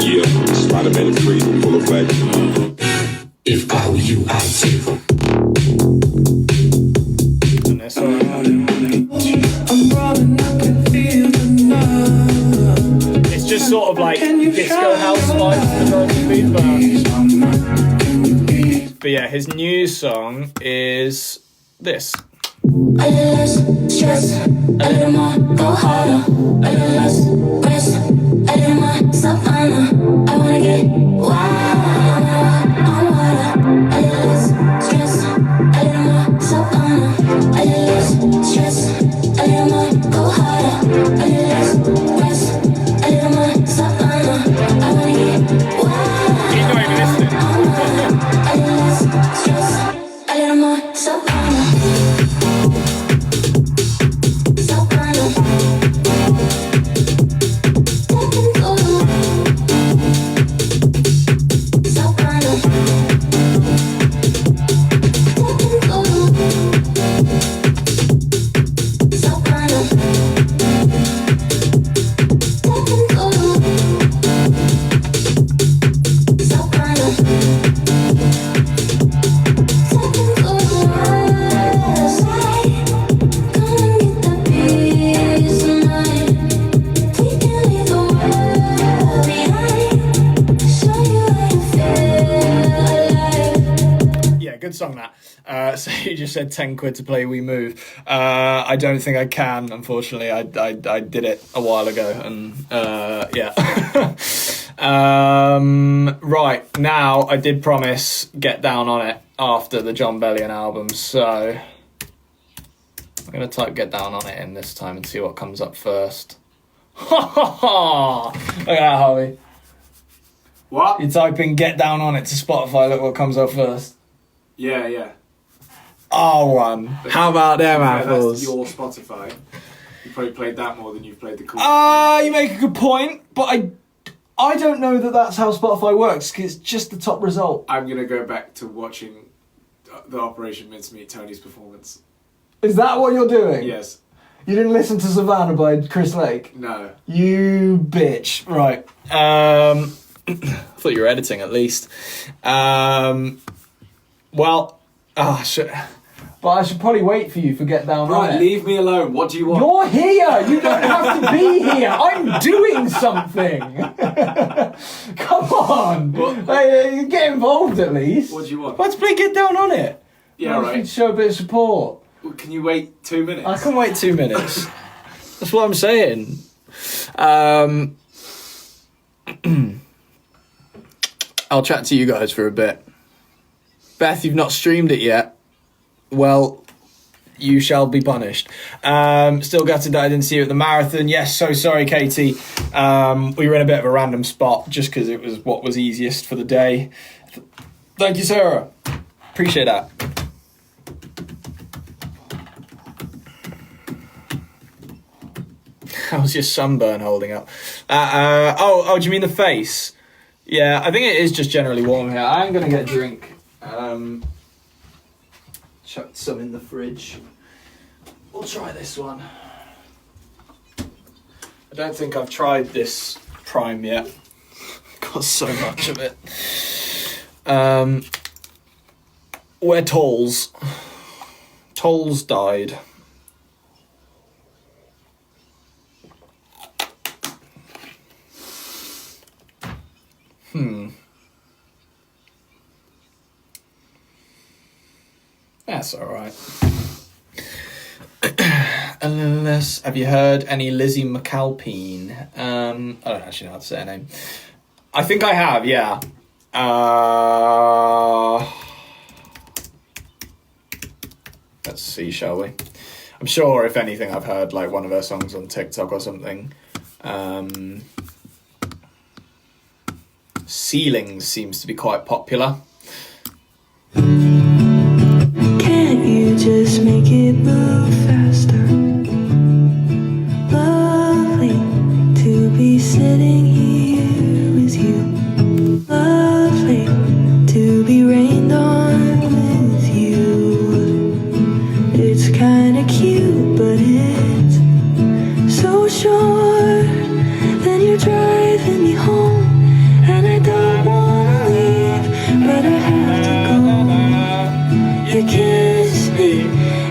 Yeah, Spider-Man is crazy, full of flag. If I were you, I'd take. And this one. It's just sort of like disco house vibes, but yeah, his new song is this. A little less stress, a little more, go harder. A little less rest, a little more, savannah. I wanna get wild on water. A little Good song that. So you just said 10 quid to play We Move. I don't think I can, unfortunately. I did it a while ago, and yeah. Right, now I did promise Get Down On It after the John Bellion album, so I'm going to type Get Down On It in this time and see what comes up first. Ha ha ha! Look at that, Harvey. What? You type in Get Down On It to Spotify, look what comes up first. Yeah. R1. How about them apples? That's your Spotify. You probably played that more than you've played the cool. You make a good point, but I don't know that that's how Spotify works, because it's just the top result. I'm going to go back to watching the Operation Mincemeat Tony's performance. Is that what you're doing? Yes. You didn't listen to Savannah by Chris Lake? No. You bitch. Right. I thought you were editing at least. Well, shit. But I should probably wait for you for Get Down On It. Right, leave me alone. What do you want? You're here. You don't have to be here. I'm doing something. Come on. Hey, get involved at least. What do you want? Let's play Get Down On It. Yeah, right. Show a bit of support. Well, can you wait 2 minutes? I can wait 2 minutes. That's what I'm saying. I'll chat to you guys for a bit. Beth, you've not streamed it yet. Well, you shall be punished. Still gutted that I didn't see you at the marathon. Yes, so sorry, Katie. We were in a bit of a random spot just because it was what was easiest for the day. Thank you, Sarah. Appreciate that. How's your sunburn holding up? Oh, do you mean the face? Yeah, I think it is just generally warm here. I'm going to get a drink. Chucked some in the fridge. We'll try this one. I don't think I've tried this prime yet. Got so much of it. Where Tolls? Tolls died. That's alright. Unless, have you heard any Lizzie McAlpine? I don't actually know how to say her name. I think I have, yeah. Let's see, shall we? I'm sure, if anything, I've heard like one of her songs on TikTok or something. Ceilings seems to be quite popular. Can't you just make it move faster? Lovely to be sitting here with you. Lovely to be rained on with you. It's kinda cute, but it's so short. Then you're driving me home, and I don't wanna leave, but I have to go. You kiss me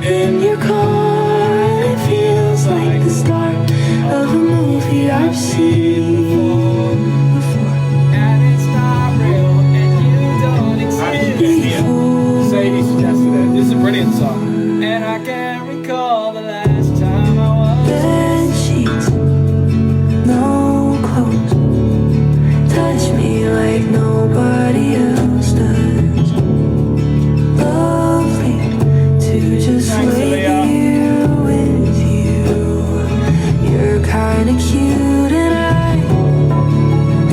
in your car, and it feels like the start of a movie I've seen before. And it's not real, and you don't exist. Sadie suggested it. This is a brilliant song. And I can't recall the last time I was. Bed sheets, no clothes. Touch me like nobody else does. Lovely to just Thanks, lay Aaliyah. here with you. You're kinda cute, and I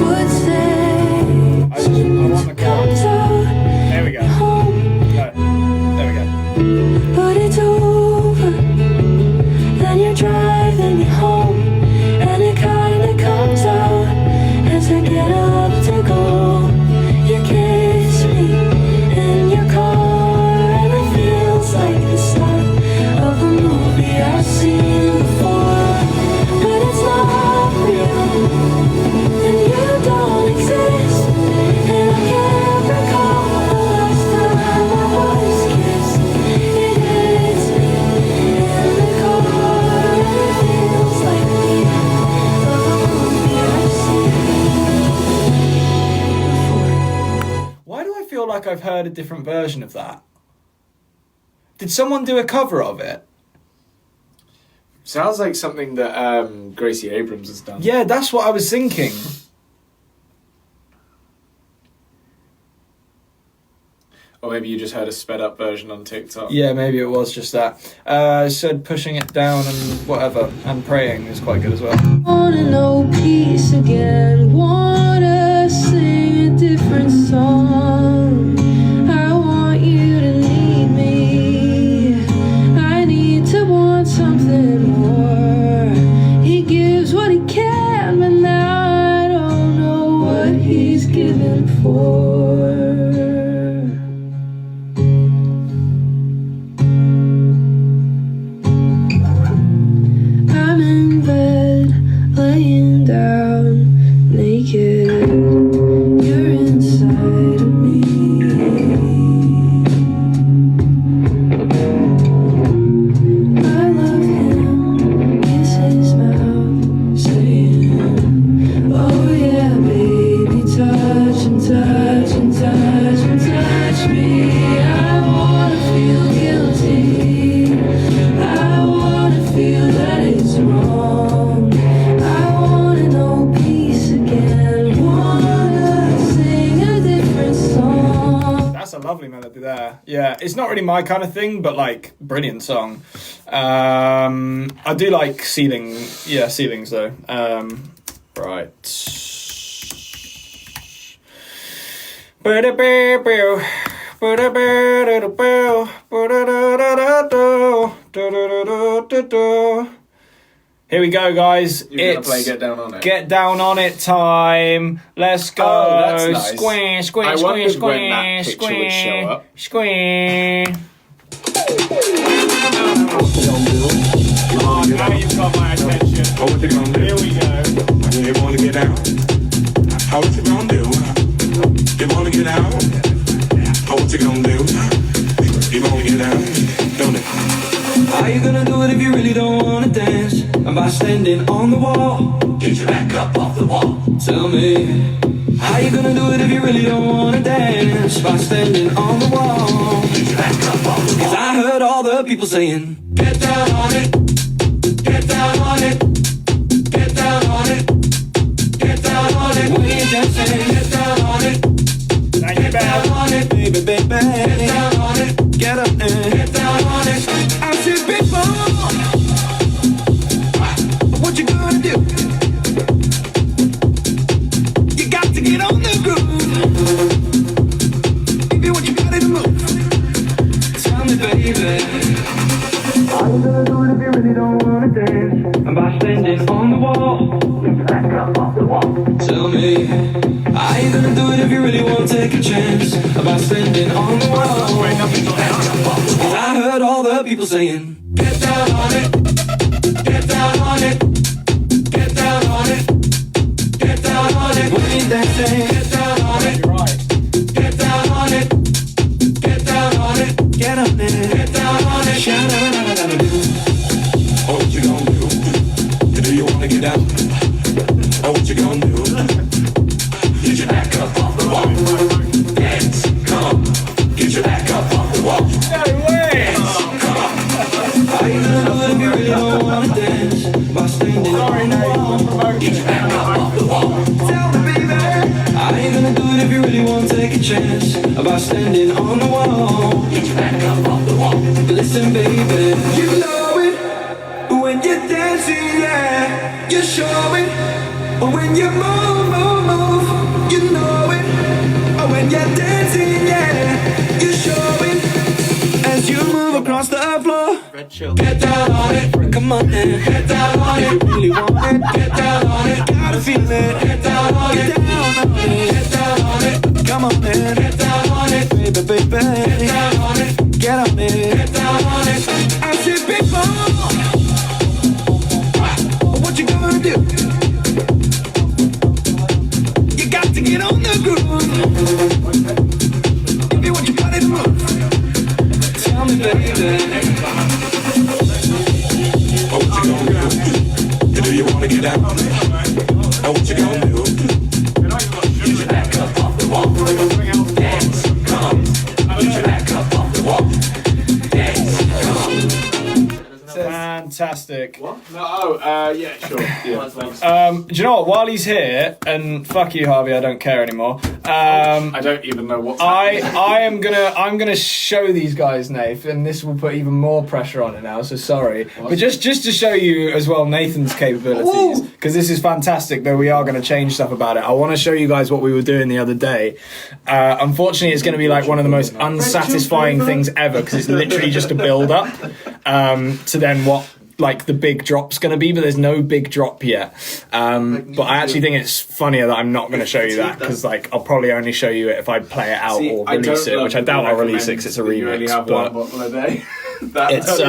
would say I want the couch. There we go. home. No. There we go. but it's over. Then you drive, then you home, and it kinda comes out as I get up to go. You kiss me in your car, and it feels like the start of a movie I've seen before. But it's not real, and you don't exist, and I can't recall the last time I was kissed. It hits me in the car, and it feels like the end of a movie I've seen before. Why do I feel like I've heard a different version of that? Did someone do a cover of it? Sounds like something that Gracie Abrams has done. Yeah, that's what I was thinking. Or maybe you just heard a sped up version on TikTok. Yeah, maybe it was just that. It said pushing it down and whatever, and praying is quite good as well. Wanna know peace again, wanna sing a different song. I want you to need me, I need to want something more. He gives what he can, but now I don't know what he's given for. I'm in bed, laying down, naked. You're inside of me. I love him, kiss his mouth, saying, oh yeah, baby, touch and touch and touch and touch me. I wanna feel guilty, I wanna feel that it's wrong. I wanna know peace again, wanna sing a different song. That's a lovely melody there. Yeah, it's not really my kind of thing, but like, brilliant song. I do like ceilings though. Right. Here we go, guys. You're gonna play Get Down On It. Get Down On It time. Let's go. Oh, that's nice. Squee, squee, I squee, wondered squee, when that picture squee, would show up. squee. Oh, now you've got my attention. Oh, what you gonna do? Here we go. You wanna get down? How what you gonna do? You wanna get out? Oh, what you gonna do? You wanna get down? Don't it? How you gonna do it if you really don't wanna dance? And by standing on the wall, get your back up off the wall. Tell me, how you gonna do it if you really don't wanna dance? By standing on the wall, get your back up off the wall. 'Cause I heard all the people saying, get down on it, get down on it, get down on it, get down on it. When you're dancing, get down on it, get down on it, baby, baby, get down on it, get up and get down on it. I said, people, what you gonna do? You got to get on the groove. Baby, what you gotta move? Tell me, baby, how you gonna do it if you really don't wanna dance? And by standing on the wall, back up off the wall. Tell me, how you gonna do it if you really wanna take a chance? About standing on the wall. I heard all the people saying, get down on it, get down on it, get down on it, get down on it. When you're dancing, get down on it, get down on it, get down on it, get up there, get down on it. Sha-da-da-da-da-da-do. Oh, what you gonna do? Do you wanna get down? Oh, what you gonna do? Get your back up off the wall. Dance, come on. Get your back up off the wall. No way! Come on. How you gonna do it if you really don't wanna dance? By standing on the wall, Get your back up off the wall. tell me, baby, how you gonna do it if you really wanna take a chance? About standing on the wall, Get your back up off the wall. listen, baby, you know it when you're dancing, yeah, you show it. When you move, move, move, you know it. When you're dancing, yeah, you show it as you move Fred, chill. Get down on it, come on then. Get down on it, really want it. Get down on it, gotta feel it. Get down on it, get down on it. Come on then, get down on it, baby, baby. Get down on it, get on it, get down on it. I said, big ball, what you gonna do? You got to get on the groove. If you want your body to move, tell me, baby. Oh, what you gonna do? Do you wanna get down? Oh, what you gonna do? Get your back up off the wall. Dance, come. Get your back up off the wall. Dance, come. Fantastic. What? No, yeah, sure. Yeah, thanks. Do you know what? While he's here, and fuck you, Harvey, I don't care anymore. I don't even know what's happening. I'm gonna show these guys, Nath, and this will put even more pressure on it now. So sorry, but just to show you as well Nathan's capabilities, because this is fantastic. Though we are going to change stuff about it. I want to show you guys what we were doing the other day. Unfortunately, it's going to be like one of the most unsatisfying things ever because it's literally just a build up to then what like the big drop's going to be, but there's no big drop yet. But I actually think it's funnier that I'm not going to show you that because like I'll probably only show you it if I play it out or release it, which I doubt I'll release it because it's a remix. But it's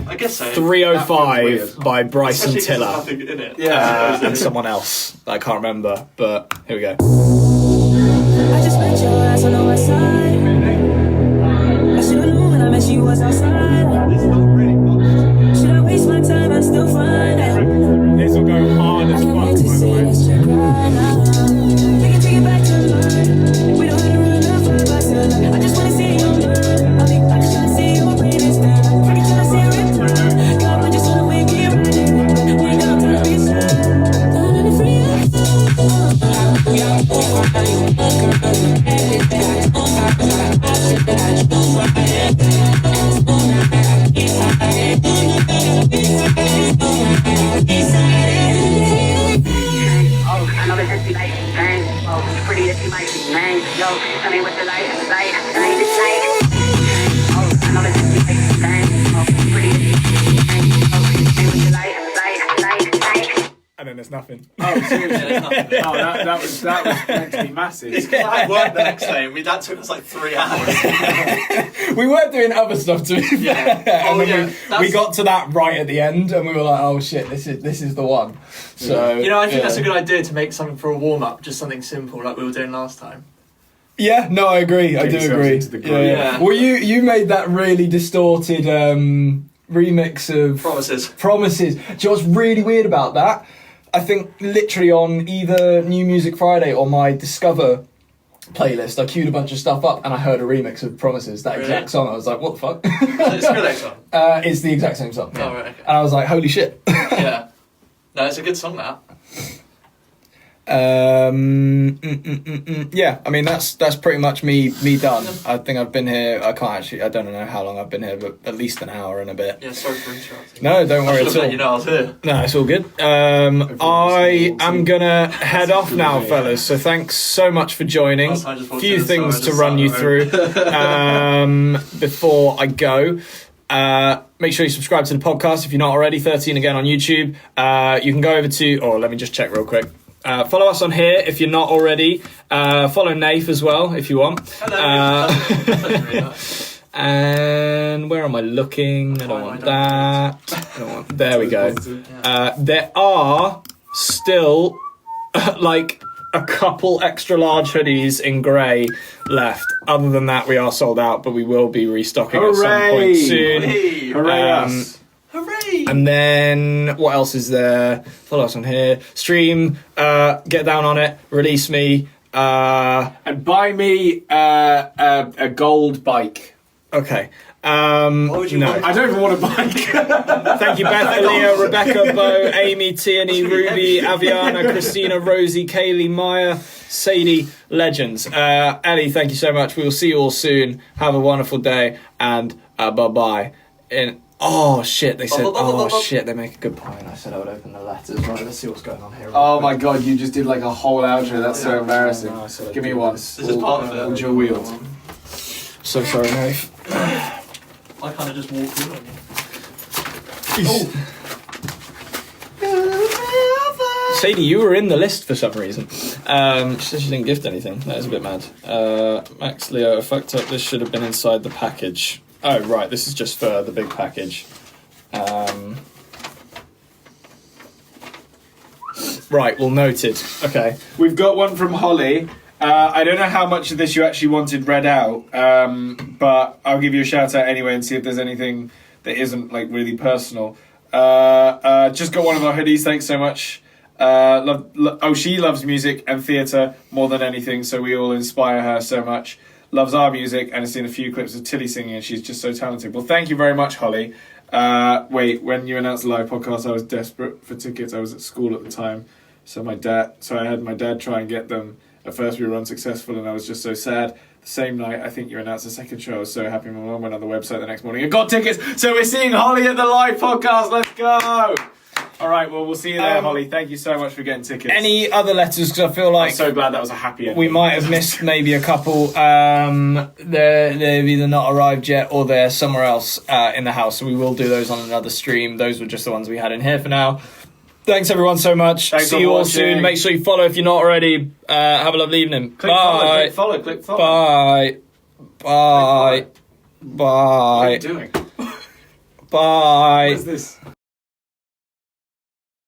I guess so. 305 by Bryson Tiller Nothing in it. and someone else that I can't remember. But here we go. I just met your ass on the west side. I should've known when I met you was outside. Should I waste my time? I still find it. This will go hard as fuck, by the way. We can take it back to mine. We don't have to run the 5 by 7. I just wanna see you learn. I just wanna see you bring this down. Forget till I see a return. God, I just wanna wake you right. We ain't got time to be sad. Down in the free. We are over you. Pretty as you might be, man. Yo, tell me what you like. Oh, I know that you like, man. Oh, pretty as you might be, man. Oh, tell me what you like. And then there's nothing. Oh, seriously? Oh, that was meant to be massive. It's because I had work the next day. That took us like 3 hours. We weren't doing other stuff to be fair. And then we got to that right at the end and we were like, oh shit, this is the one. So You know, I think that's a good idea to make something for a warm-up, just something simple like we were doing last time. Yeah, no, I agree. I do agree. Yeah. Well, you made that really distorted remix of Promises. Do you know what's really weird about that? I think literally on either New Music Friday or my Discover playlist, I queued a bunch of stuff up and I heard a remix of Promises, that exact song. I was like, what the fuck? It's Skrillex song? It's the exact same song. Yeah. Oh, right, okay. And I was like, holy shit. Yeah. No, it's a good song, that. Yeah, I mean that's pretty much me done. I think I've been here. I don't know how long I've been here, but at least an hour and a bit. Yeah, sorry for interrupting. No, don't worry at all. You know I was here. No, it's all good. I am gonna head off now, fellas. So thanks so much for joining. A few things to run you through before I go. Make sure you subscribe to the podcast if you're not already. 13 again on YouTube. You can go over to. Oh, let me just check real quick. Follow us on here if you're not already. Follow Nath as well if you want. Hello. And where am I looking? I don't want that. There we go. There are still like a couple extra large hoodies in grey left. Other than that, we are sold out, but we will be restocking at some point soon. Hooray us. Hooray! And then what else is there? Follow us on here. Stream, get down on it, release me, and buy me a gold bike. Okay. What would you want? I don't even want a bike. Thank you, Beth, Aaliyah, Rebecca, Bo, Amy, Tierney, Ruby, Aviana, Christina, Rosie, Kaylee, Maya, Sadie, legends. Ellie, thank you so much. We will see you all soon. Have a wonderful day, and bye-bye. Oh shit, they said, they make a good point. I said I would open the letters. Right, let's see what's going on here. Oh my god, you just did like a whole outro. That's so embarrassing. No, Give me one. This is part of it. Hold your wheels. So sorry, Nate. I kind of just walked in on you. Sadie, you were in the list for some reason. She said she didn't gift anything. That is a bit mad. Max Leo, fucked up. This should have been inside the package. Oh, right. This is just for the big package. Right, well, noted. Okay. We've got one from Holly. I don't know how much of this you actually wanted read out, but I'll give you a shout out anyway and see if there's anything that isn't like really personal. Just got one of our hoodies. Thanks so much. She loves music and theatre more than anything, so we all inspire her so much. Loves our music and has seen a few clips of Tilly singing, and she's just so talented. Well, thank you very much, Holly. When you announced the live podcast, I was desperate for tickets. I was at school at the time, so I had my dad try and get them. At first, we were unsuccessful, and I was just so sad. The same night, I think you announced the second show. I was so happy. My mum went on the website the next morning and got tickets. So we're seeing Holly at the live podcast. Let's go! All right, well, we'll see you there, Holly. Thank you so much for getting tickets. Any other letters? Because I feel like... I'm so glad that was a happy ending. We might have missed maybe a couple. They've either not arrived yet or they're somewhere else in the house. So we will do those on another stream. Those were just the ones we had in here for now. Thanks, everyone, so much. Thanks See you all soon. Make sure you follow if you're not already. Have a lovely evening. Bye. Click follow. Bye. Bye. Bye. What are you doing? Bye. What is this?